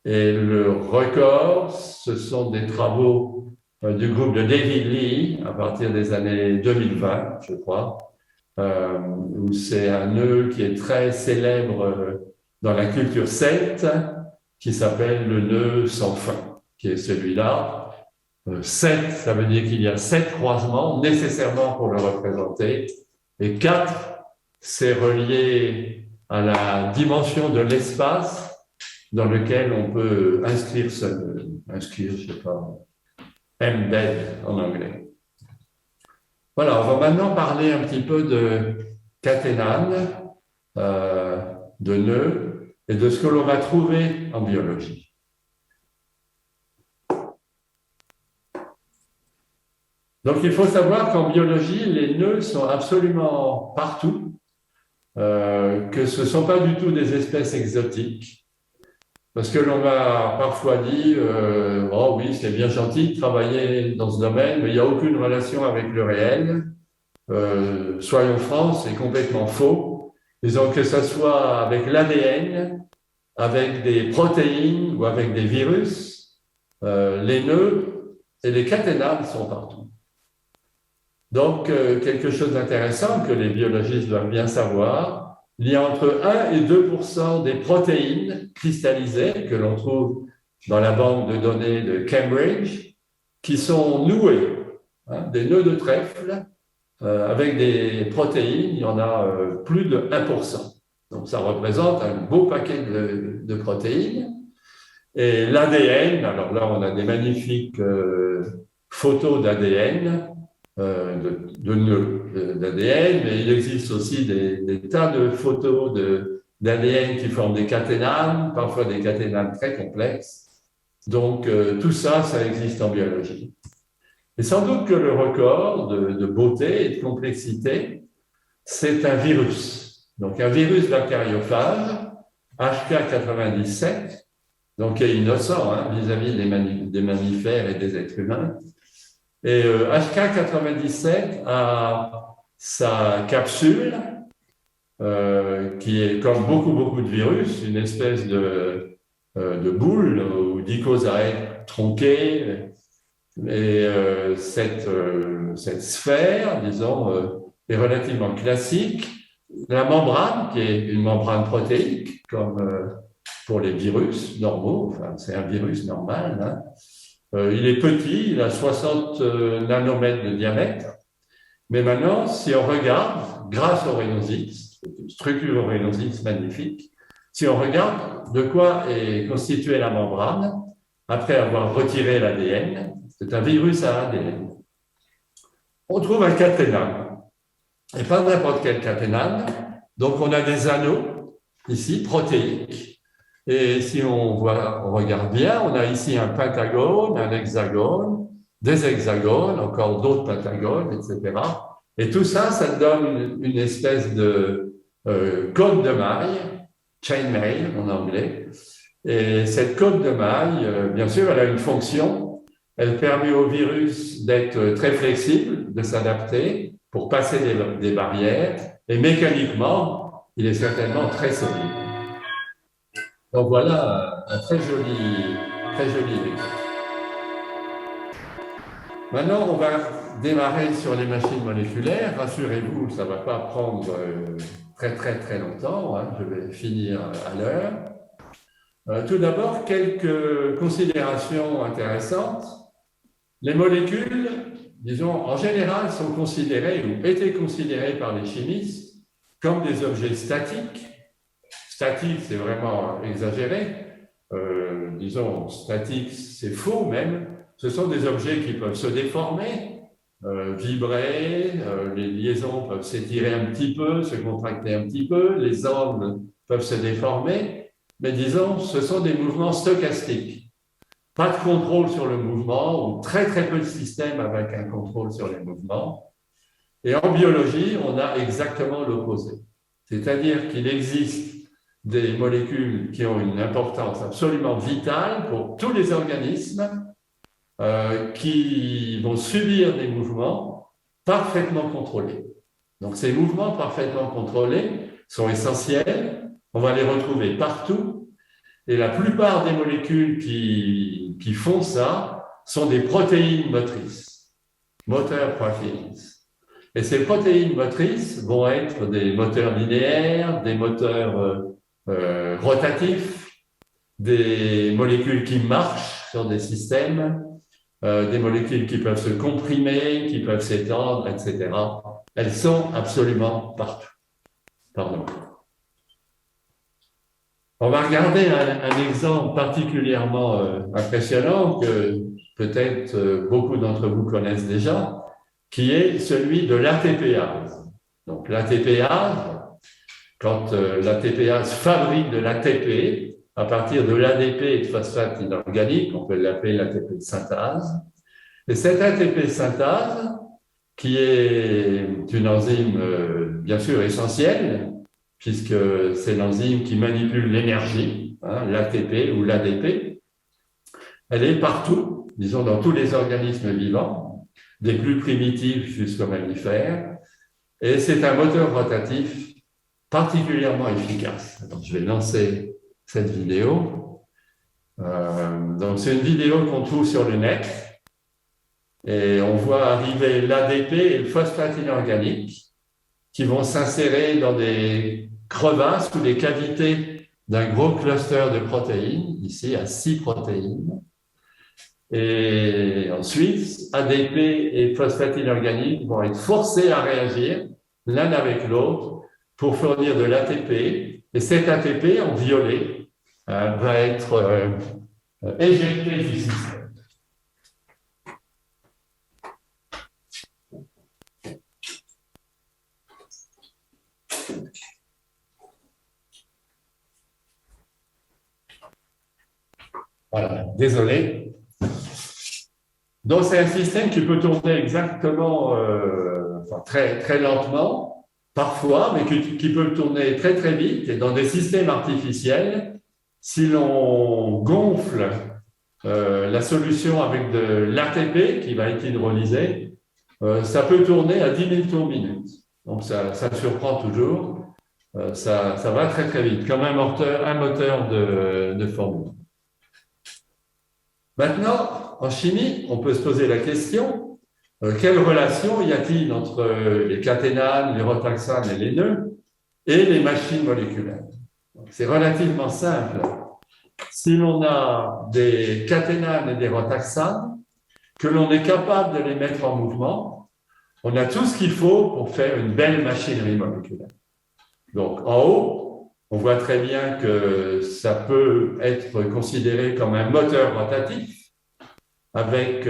Et le record, ce sont des travaux du groupe de David Lee à partir des années 2020, je crois, où c'est un nœud qui est très célèbre dans la culture celte, qui s'appelle le nœud sans fin. qui est celui-là. 7, ça veut dire qu'il y a 7 croisements nécessairement pour le représenter. Et 4, c'est relié à la dimension de l'espace dans lequel on peut inscrire inscrire, je sais pas, embed en anglais. Voilà, on va maintenant parler un petit peu de caténane, de nœuds et de ce que l'on va trouver en biologie. Donc, il faut savoir qu'en biologie, les nœuds sont absolument partout, que ce ne sont pas du tout des espèces exotiques. Parce que l'on m'a parfois dit oh oui, c'est bien gentil de travailler dans ce domaine, mais il n'y a aucune relation avec le réel. Soyons francs, c'est complètement faux. Disons que ce soit avec l'ADN, avec des protéines ou avec des virus, les nœuds et les caténanes sont partout. Donc, quelque chose d'intéressant que les biologistes doivent bien savoir, il y a entre 1 et 2% des protéines cristallisées que l'on trouve dans la banque de données de Cambridge qui sont nouées, des nœuds de trèfle, avec des protéines, il y en a plus de 1%. Donc, ça représente un beau paquet de protéines. Et l'ADN, alors là, on a des magnifiques photos d'ADN, de nœuds d'ADN, mais il existe aussi des tas de photos d'ADN qui forment des caténanes, parfois des caténanes très complexes. Donc, tout ça, ça existe en biologie. Et sans doute que le record de beauté et de complexité, c'est un virus. Donc, un virus bactériophage, HK97, donc qui est innocent vis-à-vis des mammifères et des êtres humains. Et HK97 a sa capsule, qui est comme beaucoup de virus, une espèce de boule ou d'icosaèdre tronqué. Et cette sphère, disons, est relativement classique. La membrane, qui est une membrane protéique, comme pour les virus normaux, enfin, c'est un virus normal, il est petit, il a 60 nanomètres de diamètre. Mais maintenant, si on regarde, grâce au rhénocyte, une structure au rhénocyte magnifique, si on regarde de quoi est constituée la membrane, après avoir retiré l'ADN, c'est un virus à ADN. On trouve un caténane, et pas n'importe quel caténane. Donc, on a des anneaux, ici, protéiques. Et si on regarde bien, on a ici un pentagone, un hexagone, des hexagones, encore d'autres pentagones, etc. Et tout ça, ça donne une espèce de côte de maille, chainmail en anglais. Et cette côte de maille, bien sûr, elle a une fonction. Elle permet au virus d'être très flexible, de s'adapter pour passer des barrières. Et mécaniquement, il est certainement très solide. Donc voilà un très joli exemple. Maintenant, on va démarrer sur les machines moléculaires. Rassurez-vous, ça ne va pas prendre très longtemps. Je vais finir à l'heure. Tout d'abord, quelques considérations intéressantes. Les molécules, disons, en général, sont considérées ou étaient considérées par les chimistes comme des objets statiques. Statique, c'est vraiment exagéré. Disons, statique, c'est faux même. Ce sont des objets qui peuvent se déformer, vibrer, les liaisons peuvent s'étirer un petit peu, se contracter un petit peu, les angles peuvent se déformer, mais disons, ce sont des mouvements stochastiques. Pas de contrôle sur le mouvement, ou très peu de systèmes avec un contrôle sur les mouvements. Et en biologie, on a exactement l'opposé. C'est-à-dire qu'il existe des molécules qui ont une importance absolument vitale pour tous les organismes qui vont subir des mouvements parfaitement contrôlés. Donc ces mouvements parfaitement contrôlés sont essentiels, on va les retrouver partout, et la plupart des molécules qui font ça sont des protéines motrices, motor proteins. Et ces protéines motrices vont être des moteurs linéaires, des moteurs rotatifs, des molécules qui marchent, sur des systèmes, des molécules qui peuvent se comprimer, qui peuvent s'étendre, etc. Elles sont absolument partout. Pardon. On va regarder un exemple particulièrement impressionnant que peut-être beaucoup d'entre vous connaissent déjà, qui est celui de l'ATPase. Donc l'ATPase, quand l'ATPase fabrique de l'ATP à partir de l'ADP et de phosphate inorganique, on peut l'appeler l'ATP synthase. Et cette ATP synthase, qui est une enzyme bien sûr essentielle, puisque c'est l'enzyme qui manipule l'énergie, l'ATP ou l'ADP, elle est partout, disons dans tous les organismes vivants, des plus primitifs jusqu'aux mammifères, et c'est un moteur rotatif particulièrement efficace. Alors, je vais lancer cette vidéo. Donc, c'est une vidéo qu'on trouve sur le net, et on voit arriver l'ADP et le phosphate inorganique qui vont s'insérer dans des crevasses ou des cavités d'un gros cluster de protéines, ici à 6 protéines. Et ensuite, ADP et phosphate inorganique vont être forcés à réagir l'un avec l'autre pour fournir de l'ATP. Et cet ATP, en violet, va être éjecté du système. Voilà, désolé. Donc, c'est un système qui peut tourner exactement, très, très lentement, parfois, mais qui peut tourner très, très vite. Et dans des systèmes artificiels, si l'on gonfle la solution avec de l'ATP qui va être hydrolysé, ça peut tourner à 10 000 tours minute. Donc, ça surprend toujours. Ça va très, très vite, comme un moteur de Formule. Maintenant, en chimie, on peut se poser la question, quelle relation y a-t-il entre les caténanes, les rotaxanes et les nœuds et les machines moléculaires? C'est relativement simple. Si l'on a des caténanes et des rotaxanes, que l'on est capable de les mettre en mouvement, on a tout ce qu'il faut pour faire une belle machinerie moléculaire. Donc, en haut, on voit très bien que ça peut être considéré comme un moteur rotatif avec,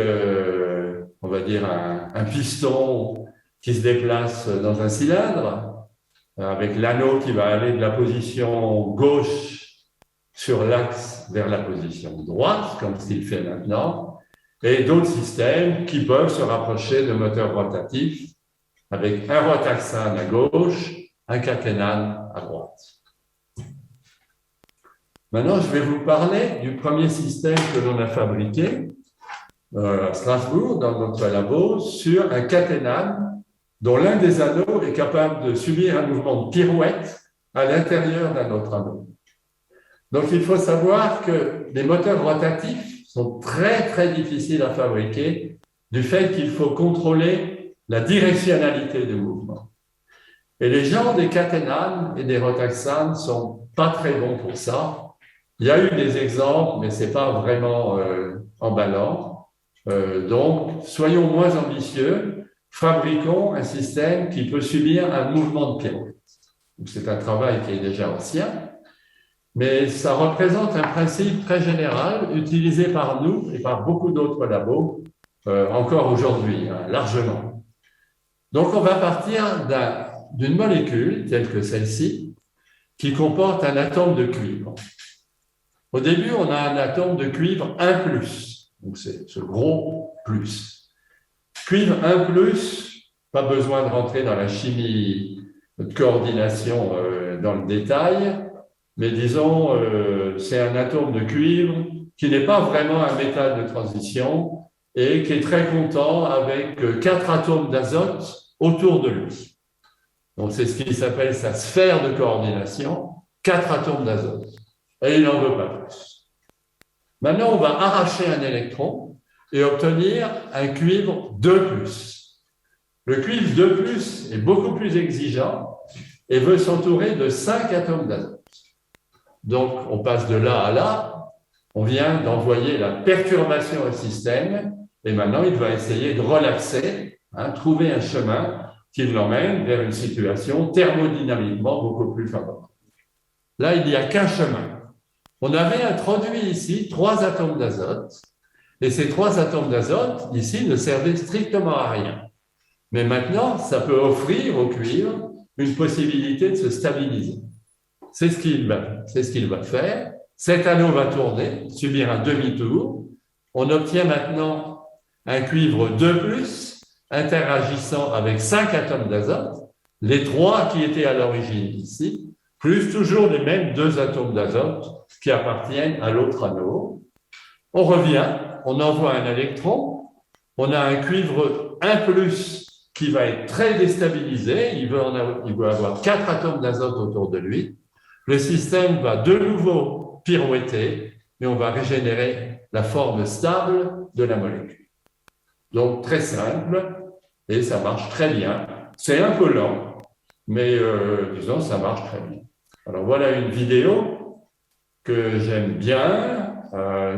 on va dire, un piston qui se déplace dans un cylindre, avec l'anneau qui va aller de la position gauche sur l'axe vers la position droite, comme ce qu'il fait maintenant, et d'autres systèmes qui peuvent se rapprocher de moteurs rotatifs avec un rotaxane à gauche, un caténane à droite. Maintenant, je vais vous parler du premier système que l'on a fabriqué à Strasbourg, dans notre labo, sur un caténane dont l'un des anneaux est capable de subir un mouvement de pirouette à l'intérieur d'un autre anneau. Donc, il faut savoir que les moteurs rotatifs sont très, très difficiles à fabriquer du fait qu'il faut contrôler la directionnalité du mouvement. Et les gens des caténanes et des rotaxanes sont pas très bons pour ça. Il y a eu des exemples, mais c'est pas vraiment emballant. Donc, soyons moins ambitieux, fabriquons un système qui peut subir un mouvement de pirouette. C'est un travail qui est déjà ancien, mais ça représente un principe très général utilisé par nous et par beaucoup d'autres labos encore aujourd'hui, largement. Donc, on va partir d'une molécule telle que celle-ci qui comporte un atome de cuivre. Au début, on a un atome de cuivre 1+, donc c'est ce gros plus. Cuivre 1+, pas besoin de rentrer dans la chimie de coordination dans le détail, mais disons, c'est un atome de cuivre qui n'est pas vraiment un métal de transition et qui est très content avec 4 atomes d'azote autour de lui. Donc, c'est ce qui s'appelle sa sphère de coordination, 4 atomes d'azote. Et il n'en veut pas plus. Maintenant, on va arracher un électron et obtenir un cuivre 2+. Le cuivre 2+ est beaucoup plus exigeant et veut s'entourer de 5 atomes d'azote. Donc, on passe de là à là, On vient d'envoyer la perturbation au système et maintenant il va essayer de relaxer, trouver un chemin qui l'emmène vers une situation thermodynamiquement beaucoup plus favorable. Là, il n'y a qu'un chemin. On avait introduit ici 3 atomes d'azote et ces 3 atomes d'azote ici ne servaient strictement à rien. Mais maintenant, ça peut offrir au cuivre une possibilité de se stabiliser. C'est ce qu'il va faire. Cet anneau va tourner, subir un demi-tour. On obtient maintenant un cuivre 2+, interagissant avec 5 atomes d'azote, les 3 qui étaient à l'origine ici, plus toujours les mêmes 2 atomes d'azote qui appartiennent à l'autre anneau. On revient, on envoie un électron, on a un cuivre 1+, qui va être très déstabilisé, il va avoir 4 atomes d'azote autour de lui. Le système va de nouveau pirouetter et on va régénérer la forme stable de la molécule. Donc très simple et ça marche très bien. C'est un peu lent, mais disons ça marche très bien. Alors voilà une vidéo que j'aime bien,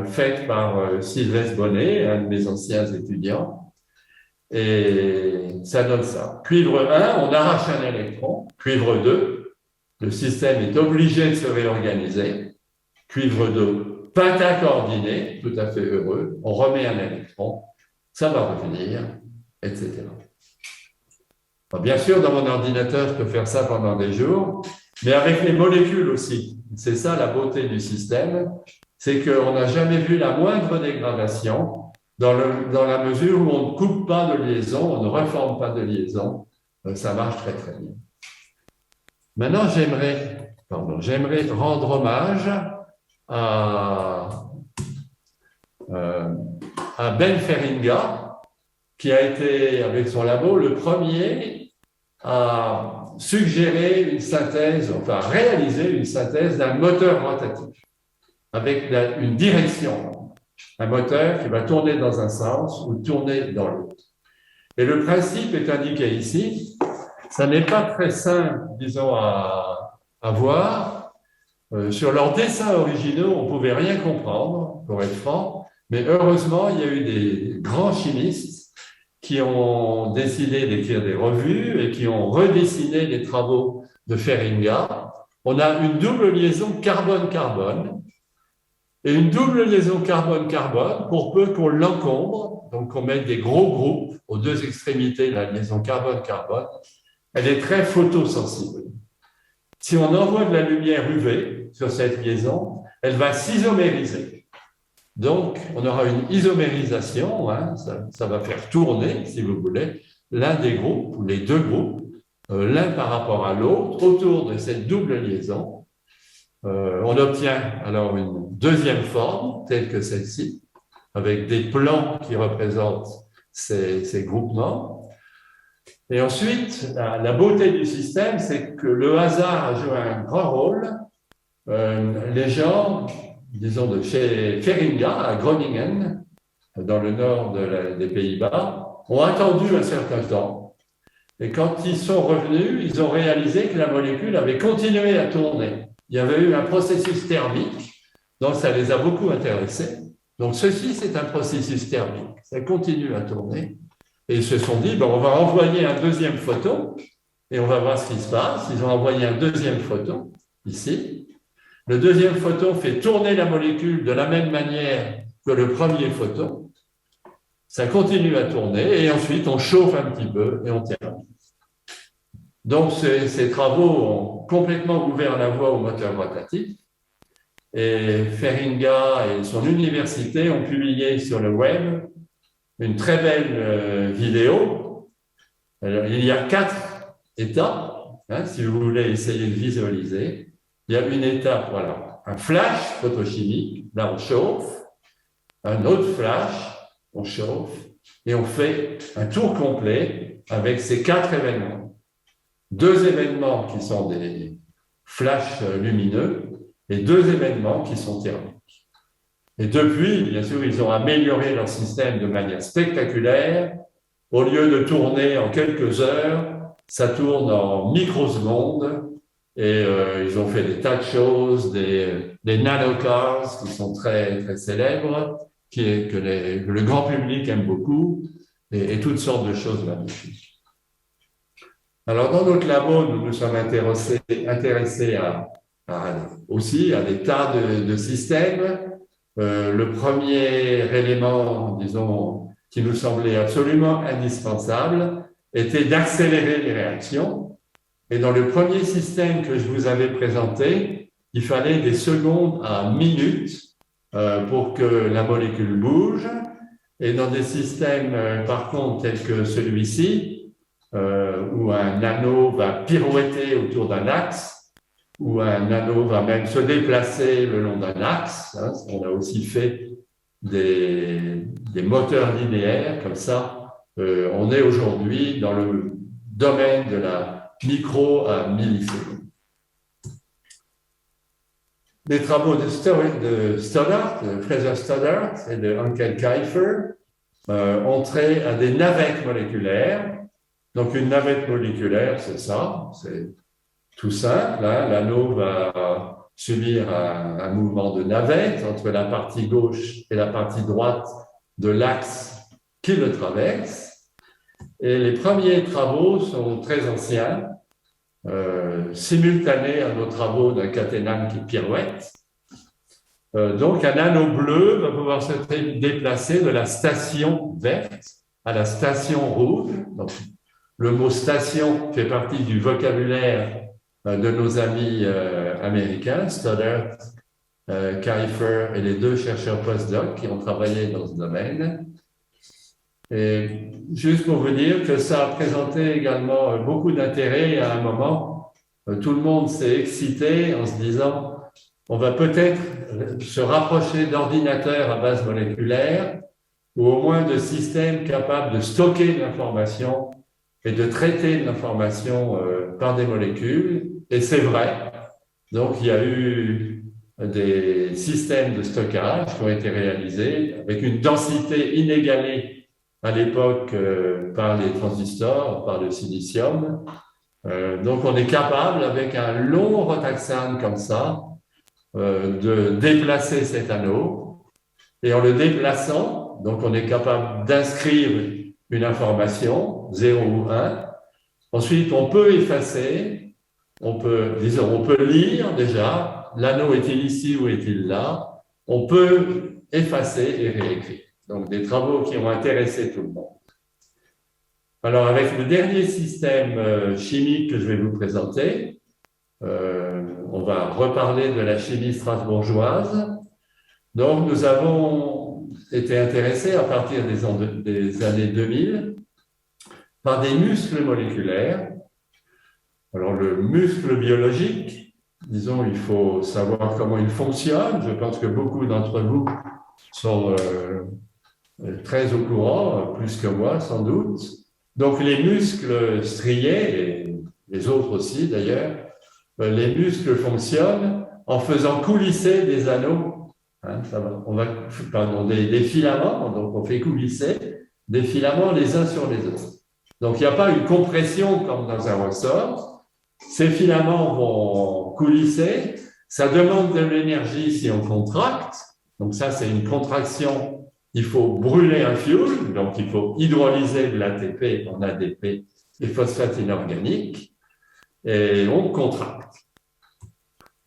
faite par Sylvestre Bonnet, un de mes anciens étudiants. Et ça donne ça. Cuivre 1, on arrache un électron. Cuivre 2, le système est obligé de se réorganiser. Cuivre 2, pentacoordiné, tout à fait heureux. On remet un électron, ça va revenir, etc. Alors, bien sûr, dans mon ordinateur, je peux faire ça pendant des jours, mais avec les molécules aussi. C'est ça la beauté du système, c'est qu'on n'a jamais vu la moindre dégradation dans la mesure où on ne coupe pas de liaison, on ne reforme pas de liaison. Ça marche très très bien. Maintenant, j'aimerais rendre hommage à Ben Feringa, qui a été, avec son labo, le premier à suggérer une synthèse, enfin réaliser une synthèse d'un moteur rotatif avec une direction. Un moteur qui va tourner dans un sens ou tourner dans l'autre. Et le principe est indiqué ici. Ça n'est pas très simple, disons, à voir. Sur leurs dessins originaux, on ne pouvait rien comprendre, pour être franc, mais heureusement, il y a eu des grands chimistes qui ont décidé d'écrire des revues et qui ont redessiné les travaux de Feringa. On a une double liaison carbone-carbone, et une double liaison carbone-carbone, pour peu qu'on l'encombre, donc qu'on mette des gros groupes aux 2 extrémités de la liaison carbone-carbone, elle est très photosensible. Si on envoie de la lumière UV sur cette liaison, elle va s'isomériser. Donc, on aura une isomérisation, ça va faire tourner, si vous voulez, l'un des groupes, ou les 2 groupes, l'un par rapport à l'autre, autour de cette double liaison. On obtient alors une deuxième forme, telle que celle-ci, avec des plans qui représentent ces groupements. Et ensuite, la beauté du système, c'est que le hasard a joué un grand rôle. Les gens, disons, de chez Feringa, à Groningen, dans le nord des Pays-Bas, ont attendu un certain temps. Et quand ils sont revenus, ils ont réalisé que la molécule avait continué à tourner. Il y avait eu un processus thermique, donc ça les a beaucoup intéressés. Donc ceci, c'est un processus thermique, ça continue à tourner. Et ils se sont dit, on va envoyer un deuxième photon et on va voir ce qui se passe. Ils ont envoyé un deuxième photon, ici. Le deuxième photon fait tourner la molécule de la même manière que le premier photon. Ça continue à tourner et ensuite on chauffe un petit peu et on termine. Donc, ces travaux ont complètement ouvert la voie au moteur rotatif et Feringa et son université ont publié sur le web une très belle vidéo. Alors, il y a 4 étapes, si vous voulez essayer de visualiser. Il y a une étape, voilà, un flash photochimique, là on chauffe, un autre flash, on chauffe, et on fait un tour complet avec ces 4 événements. 2 événements qui sont des flashs lumineux et 2 événements qui sont thermiques. Et depuis, bien sûr, ils ont amélioré leur système de manière spectaculaire. Au lieu de tourner en quelques heures, ça tourne en microsecondes Et ils ont fait des tas de choses, des nanocars qui sont très, très célèbres, que le grand public aime beaucoup, et toutes sortes de choses magnifiques. Alors, dans notre labo, nous nous sommes intéressés aussi à des tas de systèmes. Le premier élément, disons, qui nous semblait absolument indispensable, était d'accélérer les réactions. Et dans le premier système que je vous avais présenté, il fallait des secondes à minutes pour que la molécule bouge. Et dans des systèmes, par contre, tels que celui-ci, où un anneau va pirouetter autour d'un axe, où un anneau va même se déplacer le long d'un axe. Hein, on a aussi fait des moteurs linéaires, comme ça. On est aujourd'hui dans le domaine de la micro à millisecondes. Les travaux de Stoddart, de Fraser Stoddart et de Ankel Kiefer ont trait à des navettes moléculaires. Donc, une navette moléculaire, c'est ça, c'est tout simple. Hein. L'anneau va subir un mouvement de navette entre la partie gauche et la partie droite de l'axe qui le traverse. Et les premiers travaux sont très anciens, simultanés à nos travaux d'un caténame qui pirouette. Donc, un anneau bleu va pouvoir se déplacer de la station verte à la station rouge. Donc, le mot station fait partie du vocabulaire de nos amis américains, Stoddart, Kiefer et les deux chercheurs post-doc qui ont travaillé dans ce domaine. Et juste pour vous dire que ça a présenté également beaucoup d'intérêt à un moment. Tout le monde s'est excité en se disant on va peut-être se rapprocher d'ordinateurs à base moléculaire ou au moins de systèmes capables de stocker de l'information et de traiter de l'information par des molécules. Et c'est vrai. Donc, il y a eu des systèmes de stockage qui ont été réalisés avec une densité inégalée à l'époque par les transistors, par le silicium. Donc, on est capable, avec un long rotaxane comme ça, de déplacer cet anneau. Et en le déplaçant, donc on est capable d'inscrire une information, 0 ou 1. Ensuite, on peut effacer, on peut lire déjà, l'anneau est-il ici ou est-il là? On peut effacer et réécrire. Donc, des travaux qui ont intéressé tout le monde. Alors, avec le dernier système chimique que je vais vous présenter, on va reparler de la chimie strasbourgeoise. Donc, nous avons été intéressés à partir des années 2000 par des muscles moléculaires. Alors, le muscle biologique, disons, il faut savoir comment il fonctionne. Je pense que beaucoup d'entre vous sont très au courant, plus que moi, sans doute. Donc, les muscles striés, et les autres aussi d'ailleurs, les muscles fonctionnent en faisant coulisser des anneaux, hein, des filaments, donc on fait coulisser des filaments les uns sur les autres. Donc, il n'y a pas une compression comme dans un ressort. Ces filaments vont coulisser. Ça demande de l'énergie si on contracte. Donc, ça, c'est une contraction. Il faut brûler un fuel, donc il faut hydrolyser de l'ATP en ADP et phosphate inorganique, et on contracte.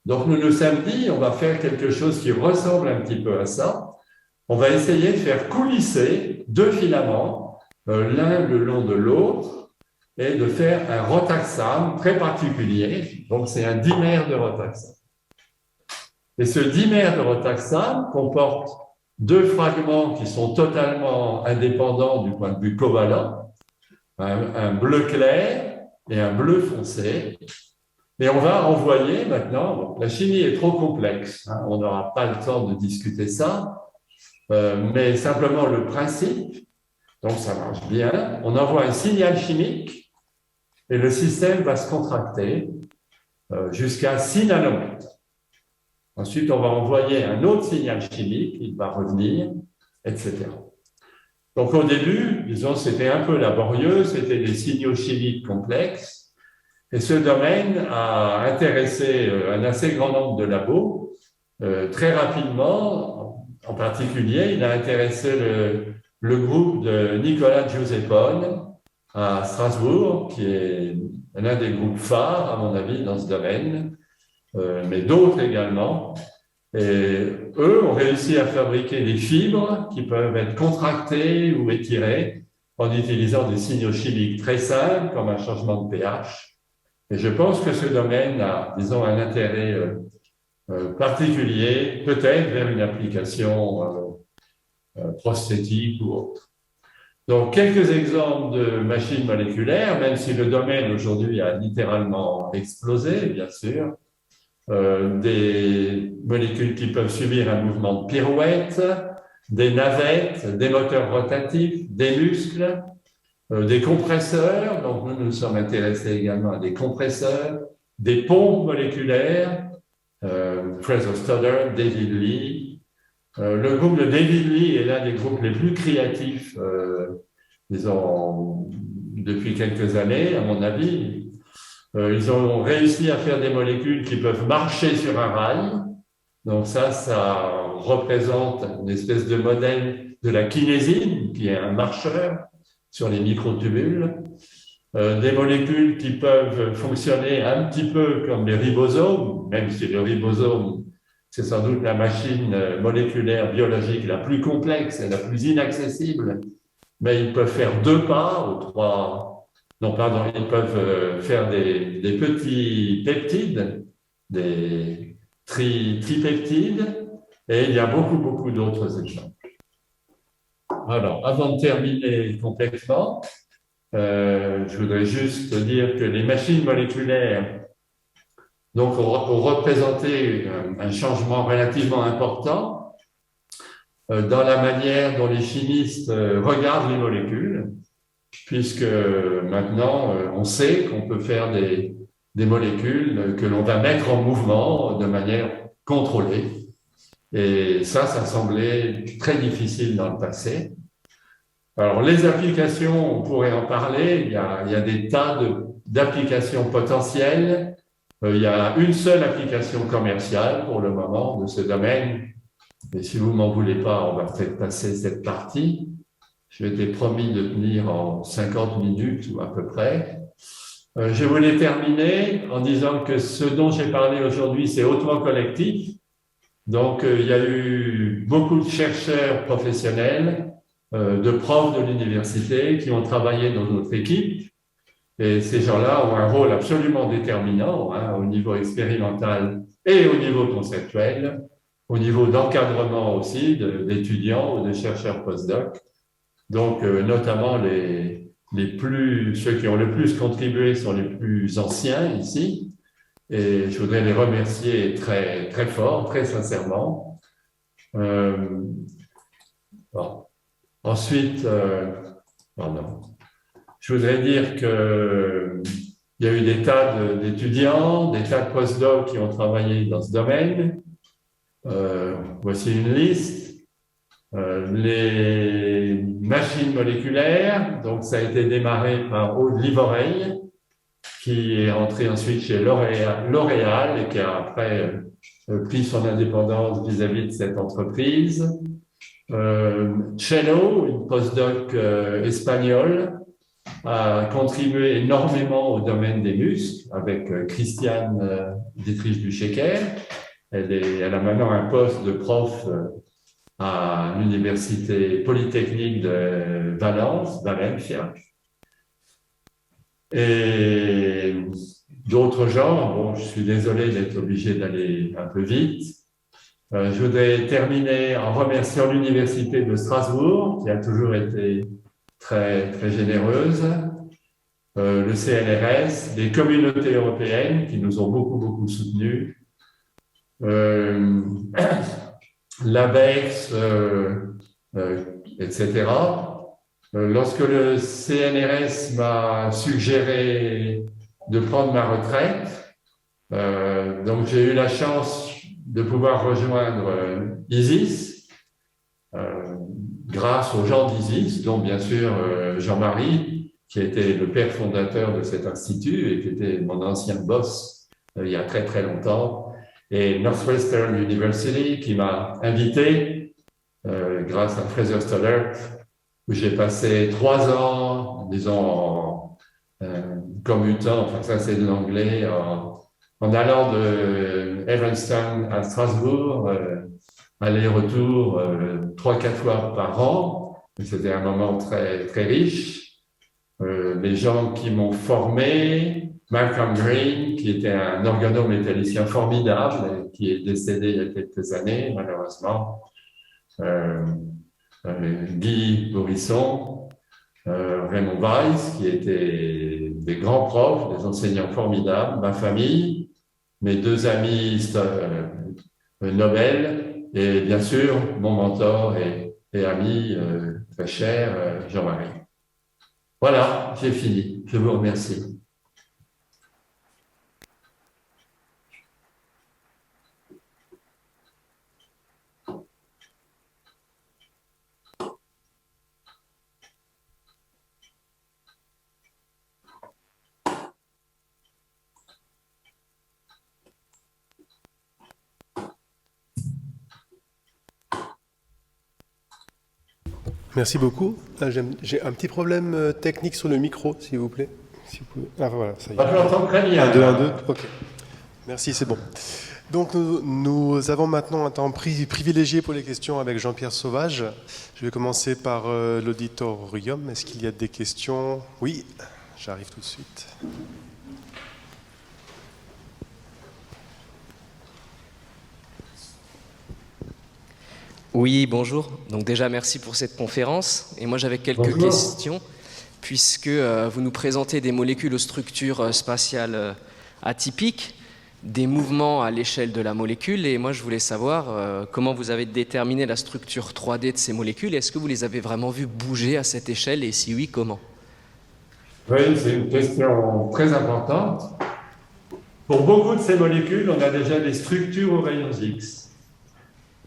Donc, nous nous sommes dit, on va faire quelque chose qui ressemble un petit peu à ça. On va essayer de faire coulisser deux filaments, l'un le long de l'autre, et de faire un rotaxane très particulier. Donc, c'est un dimère de rotaxane. Et ce dimère de rotaxane comporte deux fragments qui sont totalement indépendants du point de vue covalent, un bleu clair et un bleu foncé. Et on va envoyer maintenant, donc la chimie est trop complexe, hein, on n'aura pas le temps de discuter ça, mais simplement le principe, donc ça marche bien, on envoie un signal chimique et le système va se contracter jusqu'à 6 nanomètres. Ensuite, on va envoyer un autre signal chimique, il va revenir, etc. Donc au début, disons, c'était un peu laborieux, c'était des signaux chimiques complexes. Et ce domaine a intéressé un assez grand nombre de labos. Très rapidement, en particulier, il a intéressé le groupe de Nicolas Giuseppone à Strasbourg, qui est l'un des groupes phares, à mon avis, dans ce domaine, mais d'autres également. Et eux ont réussi à fabriquer des fibres qui peuvent être contractées ou étirées en utilisant des signaux chimiques très simples, comme un changement de pH. Et je pense que ce domaine a, disons, un intérêt particulier, peut-être vers une application prosthétique ou autre. Donc, quelques exemples de machines moléculaires, même si le domaine aujourd'hui a littéralement explosé, bien sûr. Des molécules qui peuvent subir un mouvement de pirouette, des navettes, des moteurs rotatifs, des muscles, des compresseurs. Donc, nous nous sommes intéressés également à des compresseurs, des pompes moléculaires, Fraser Stoddard, David Lee. Le groupe de David Lee est l'un des groupes les plus créatifs, disons, depuis quelques années, à mon avis. Ils ont réussi à faire des molécules qui peuvent marcher sur un rail. Donc ça représente une espèce de modèle de la kinésine, qui est un marcheur sur les microtubules. Des molécules qui peuvent fonctionner un petit peu comme les ribosomes, même si le ribosome, c'est sans doute la machine moléculaire biologique la plus complexe et la plus inaccessible, mais ils peuvent faire 2 pas ou 3. Non, pardon, ils peuvent faire des petits peptides, des tripeptides, et il y a beaucoup d'autres exemples. Alors, avant de terminer complètement, je voudrais juste dire que les machines moléculaires donc, ont représenté un changement relativement important dans la manière dont les chimistes regardent les molécules, puisque maintenant, on sait qu'on peut faire des molécules que l'on va mettre en mouvement de manière contrôlée. Et ça semblait très difficile dans le passé. Alors, les applications, on pourrait en parler. Il y a des tas d'applications potentielles. Il y a une seule application commerciale pour le moment de ce domaine. Et si vous ne m'en voulez pas, on va peut-être passer cette partie. Je m'étais promis de tenir en 50 minutes ou à peu près. Je voulais terminer en disant que ce dont j'ai parlé aujourd'hui, c'est hautement collectif. Donc, il y a eu beaucoup de chercheurs professionnels, de profs de l'université qui ont travaillé dans notre équipe. Et ces gens-là ont un rôle absolument déterminant au niveau expérimental et au niveau conceptuel, au niveau d'encadrement aussi d'étudiants ou de chercheurs post-doc. Donc, notamment ceux qui ont le plus contribué sont les plus anciens ici. Et je voudrais les remercier très, très fort, très sincèrement. Bon. Ensuite, je voudrais dire qu'il y a eu des tas d'étudiants, des tas de post-docs qui ont travaillé dans ce domaine. Voici une liste. Les machines moléculaires, donc ça a été démarré par Aude Livoreille, qui est entré ensuite chez L'Oréal et qui a après pris son indépendance vis-à-vis de cette entreprise. Cello, une postdoc espagnole, a contribué énormément au domaine des muscles avec Christiane Dietrich-Buchecker. Elle a maintenant un poste de prof à l'Université Polytechnique de Valencia. Et d'autres gens, bon, je suis désolé d'être obligé d'aller un peu vite. Je voudrais terminer en remerciant l'Université de Strasbourg, qui a toujours été très, très généreuse, le CNRS, les communautés européennes qui nous ont beaucoup soutenus, l'ABEX, etc. Lorsque le CNRS m'a suggéré de prendre ma retraite, donc j'ai eu la chance de pouvoir rejoindre ISIS, grâce aux gens d'ISIS, dont bien sûr Jean-Marie, qui était le père fondateur de cet institut et qui était mon ancien boss il y a très très longtemps, et Northwestern University qui m'a invité grâce à Fraser Stoddart, où j'ai passé 3 ans, disons, en commutant, enfin ça c'est de l'anglais, en allant de Evanston à Strasbourg, aller-retour 3-4 fois par an. C'était un moment très, très riche. Les gens qui m'ont formé, Malcolm Green, qui était un organométallicien formidable, qui est décédé il y a quelques années, malheureusement. Guy Borisson, Raymond Weiss, qui étaient des grands profs, des enseignants formidables, ma famille, mes 2 amis Nobel, et bien sûr, mon mentor et ami très cher, Jean-Marie. Voilà, j'ai fini. Je vous remercie. Merci beaucoup. J'ai un petit problème technique sur le micro, s'il vous plaît. Si vous pouvez... Ah voilà, ça y est. Je l'entends très bien. 1, 2, 1, 2. Ok. Merci, c'est bon. Donc nous avons maintenant un temps privilégié pour les questions avec Jean-Pierre Sauvage. Je vais commencer par l'auditorium. Est-ce qu'il y a des questions? Oui, j'arrive tout de suite. Oui, bonjour. Donc déjà, merci pour cette conférence. Et moi, j'avais quelques questions, puisque vous nous présentez des molécules aux structures spatiales atypiques, des mouvements à l'échelle de la molécule. Et moi, je voulais savoir comment vous avez déterminé la structure 3D de ces molécules. Est-ce que vous les avez vraiment vues bouger à cette échelle? Et si oui, comment? Oui, c'est une question très importante. Pour beaucoup de ces molécules, on a déjà des structures aux rayons X.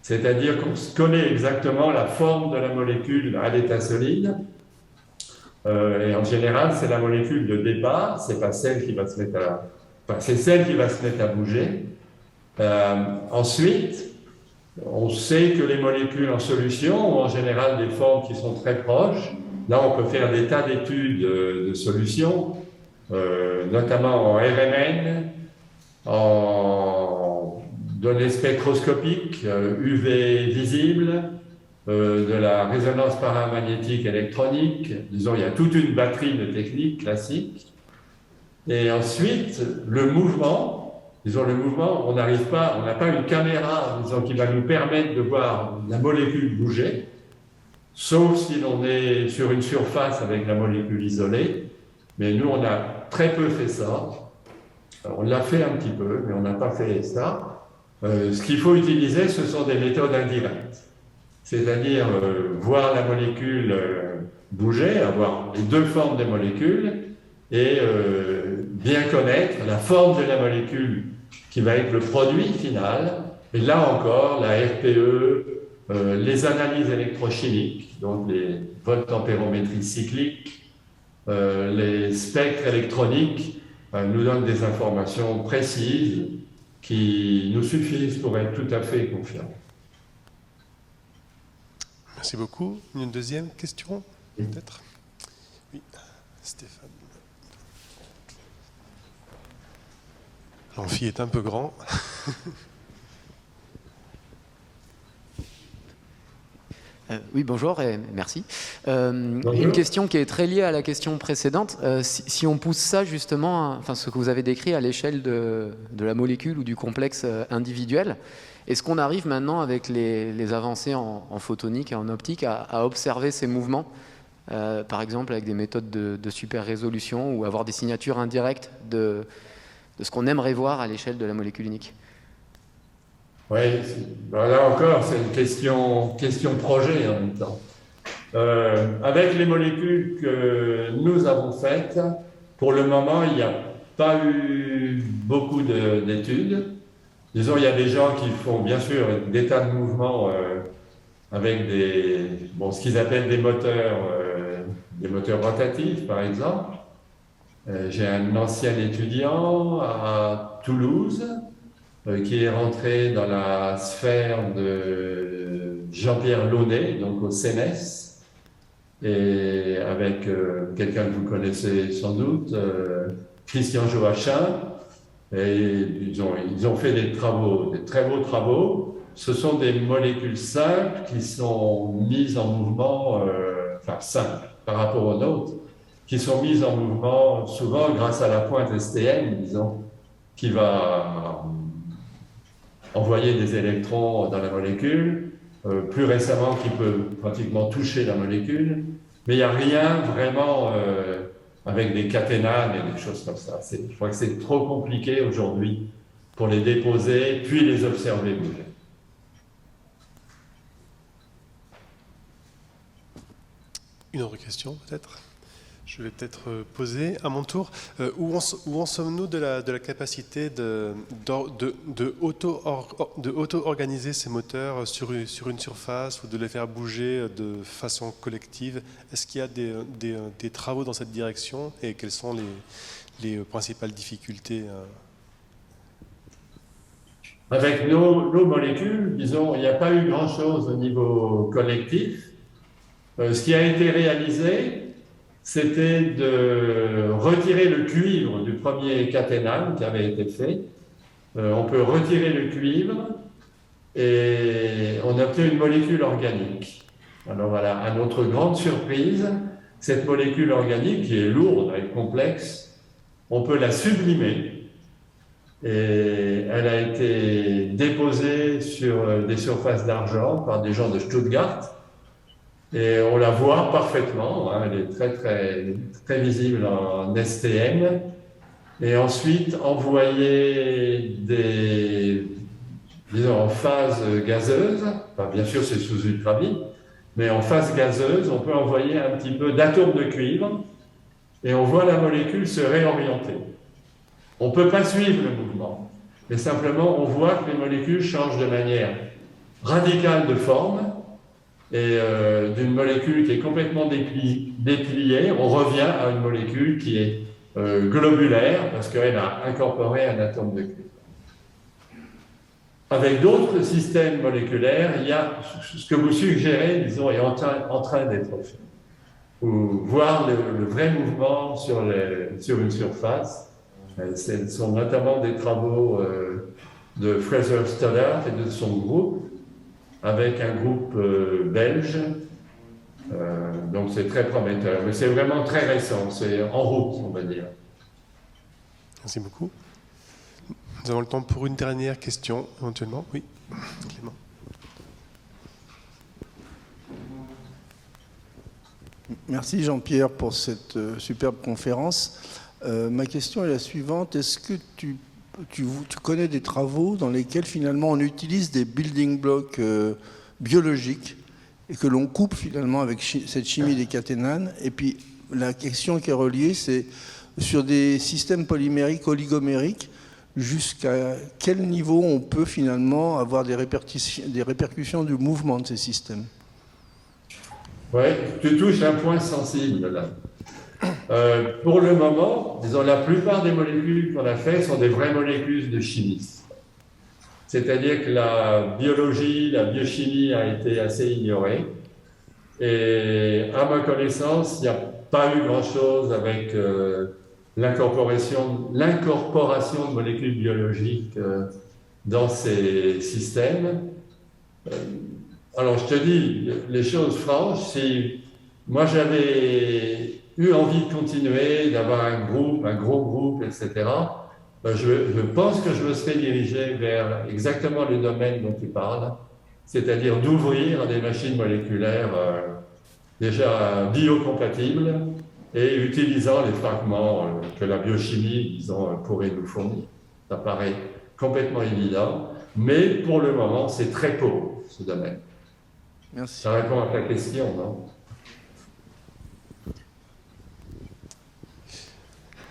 C'est-à-dire qu'on connaît exactement la forme de la molécule à l'état solide. Et en général, c'est la molécule de départ, c'est pas celle qui va se mettre à... Enfin, c'est celle qui va se mettre à bouger. Ensuite, on sait que les molécules en solution ont en général des formes qui sont très proches. Là, on peut faire des tas d'études de solutions, notamment en RMN, en données spectroscopiques, UV visibles, de la résonance paramagnétique électronique. Disons, il y a toute une batterie de techniques classiques. Et ensuite, le mouvement, on n'arrive pas, on n'a pas une caméra, disons, qui va nous permettre de voir la molécule bouger, sauf si l'on est sur une surface avec la molécule isolée. Mais nous, on a très peu fait ça. On l'a fait un petit peu, mais on n'a pas fait ça. Ce qu'il faut utiliser, ce sont des méthodes indirectes. C'est-à-dire voir la molécule bouger, avoir les 2 formes des molécules, et bien connaître la forme de la molécule qui va être le produit final. Et là encore, la RPE, les analyses électrochimiques, donc les voltampérométries cycliques, les spectres électroniques, nous donnent des informations précises qui nous suffisent pour être tout à fait confiants. Merci beaucoup. Une deuxième question, peut-être? Oui, Stéphane. L'amphi est un peu grand. Oui, bonjour et merci. Bonjour. Une question qui est très liée à la question précédente. Si on pousse ça justement, enfin ce que vous avez décrit à l'échelle de la molécule ou du complexe individuel, est-ce qu'on arrive maintenant avec les avancées en photonique et en optique à observer ces mouvements, par exemple avec des méthodes de super résolution ou avoir des signatures indirectes de ce qu'on aimerait voir à l'échelle de la molécule unique? Oui, là encore, c'est une question projet en même temps. Avec les molécules que nous avons faites, pour le moment, il n'y a pas eu beaucoup d'études. Disons, il y a des gens qui font bien sûr des tas de mouvements avec ce qu'ils appellent des moteurs des moteurs rotatifs, par exemple. J'ai un ancien étudiant à Toulouse qui est rentré dans la sphère de Jean-Pierre Launay, donc au CNES, et avec quelqu'un que vous connaissez sans doute, Christian Joachim, et ils ont fait des travaux, des très beaux travaux. Ce sont des molécules simples qui sont mises en mouvement, enfin simples par rapport aux nôtres, qui sont mises en mouvement souvent grâce à la pointe STM, disons, qui va envoyer des électrons dans la molécule, plus récemment qui peut pratiquement toucher la molécule, mais il n'y a rien vraiment avec des caténanes et des choses comme ça. Je crois que c'est trop compliqué aujourd'hui pour les déposer, puis les observer bouger. Une autre question peut-être ? Je vais peut-être poser à mon tour. Où en sommes-nous de la capacité de auto-organiser ces moteurs sur une surface ou de les faire bouger de façon collective? Est-ce qu'il y a des travaux dans cette direction et quelles sont les principales difficultés? Avec nos molécules, disons, il n'y a pas eu grand-chose au niveau collectif. Ce qui a été réalisé, c'était de retirer le cuivre du premier caténane qui avait été fait. On peut retirer le cuivre et on obtient une molécule organique. Alors voilà, à notre grande surprise, cette molécule organique, qui est lourde et complexe, on peut la sublimer. Et elle a été déposée sur des surfaces d'argent par des gens de Stuttgart. Et on la voit parfaitement, hein, elle est très, très, très visible en STM. Et ensuite, envoyer disons, en phase gazeuse, enfin, bien sûr c'est sous ultraviolet, mais en phase gazeuse, on peut envoyer un petit peu d'atomes de cuivre et on voit la molécule se réorienter. On ne peut pas suivre le mouvement, mais simplement on voit que les molécules changent de manière radicale de forme. Et d'une molécule qui est complètement dépliée, on revient à une molécule qui est globulaire parce qu'elle a incorporé un atome de cuivre. Avec d'autres systèmes moléculaires, il y a ce que vous suggérez, disons, est en train d'être fait. Ou voir le vrai mouvement sur une surface. Ce sont notamment des travaux de Fraser Stoddart et de son groupe, avec un groupe belge, donc c'est très prometteur. Mais c'est vraiment très récent, c'est en route, on va dire. Merci beaucoup. Nous avons le temps pour une dernière question, éventuellement. Oui, Clément. Merci Jean-Pierre pour cette superbe conférence. Ma question est la suivante. Est-ce que tu connais des travaux dans lesquels finalement on utilise des building blocks biologiques et que l'on coupe finalement avec cette chimie des caténanes? Et puis la question qui est reliée, c'est sur des systèmes polymériques, oligomériques, jusqu'à quel niveau on peut finalement avoir des répercussions du mouvement de ces systèmes? Oui, tu touches un point sensible là. Pour le moment, disons, la plupart des molécules qu'on a faites sont des vraies molécules de chimie. C'est-à-dire que la biologie, la biochimie a été assez ignorée. Et à ma connaissance, il n'y a pas eu grand-chose avec l'incorporation de molécules biologiques dans ces systèmes. Alors, je te dis les choses franches. Si moi, j'avais eu envie de continuer, d'avoir un gros groupe, etc., je pense que je me serais dirigé vers exactement le domaine dont tu parles, c'est-à-dire d'ouvrir des machines moléculaires déjà biocompatibles et utilisant les fragments que la biochimie, disons, pourrait nous fournir. Ça paraît complètement évident, mais pour le moment, c'est très pauvre, ce domaine. Merci. Ça répond à ta question, non?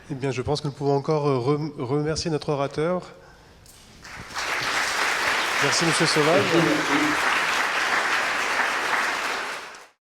Eh bien, je pense que nous pouvons encore remercier notre orateur. Merci, Monsieur Sauvage.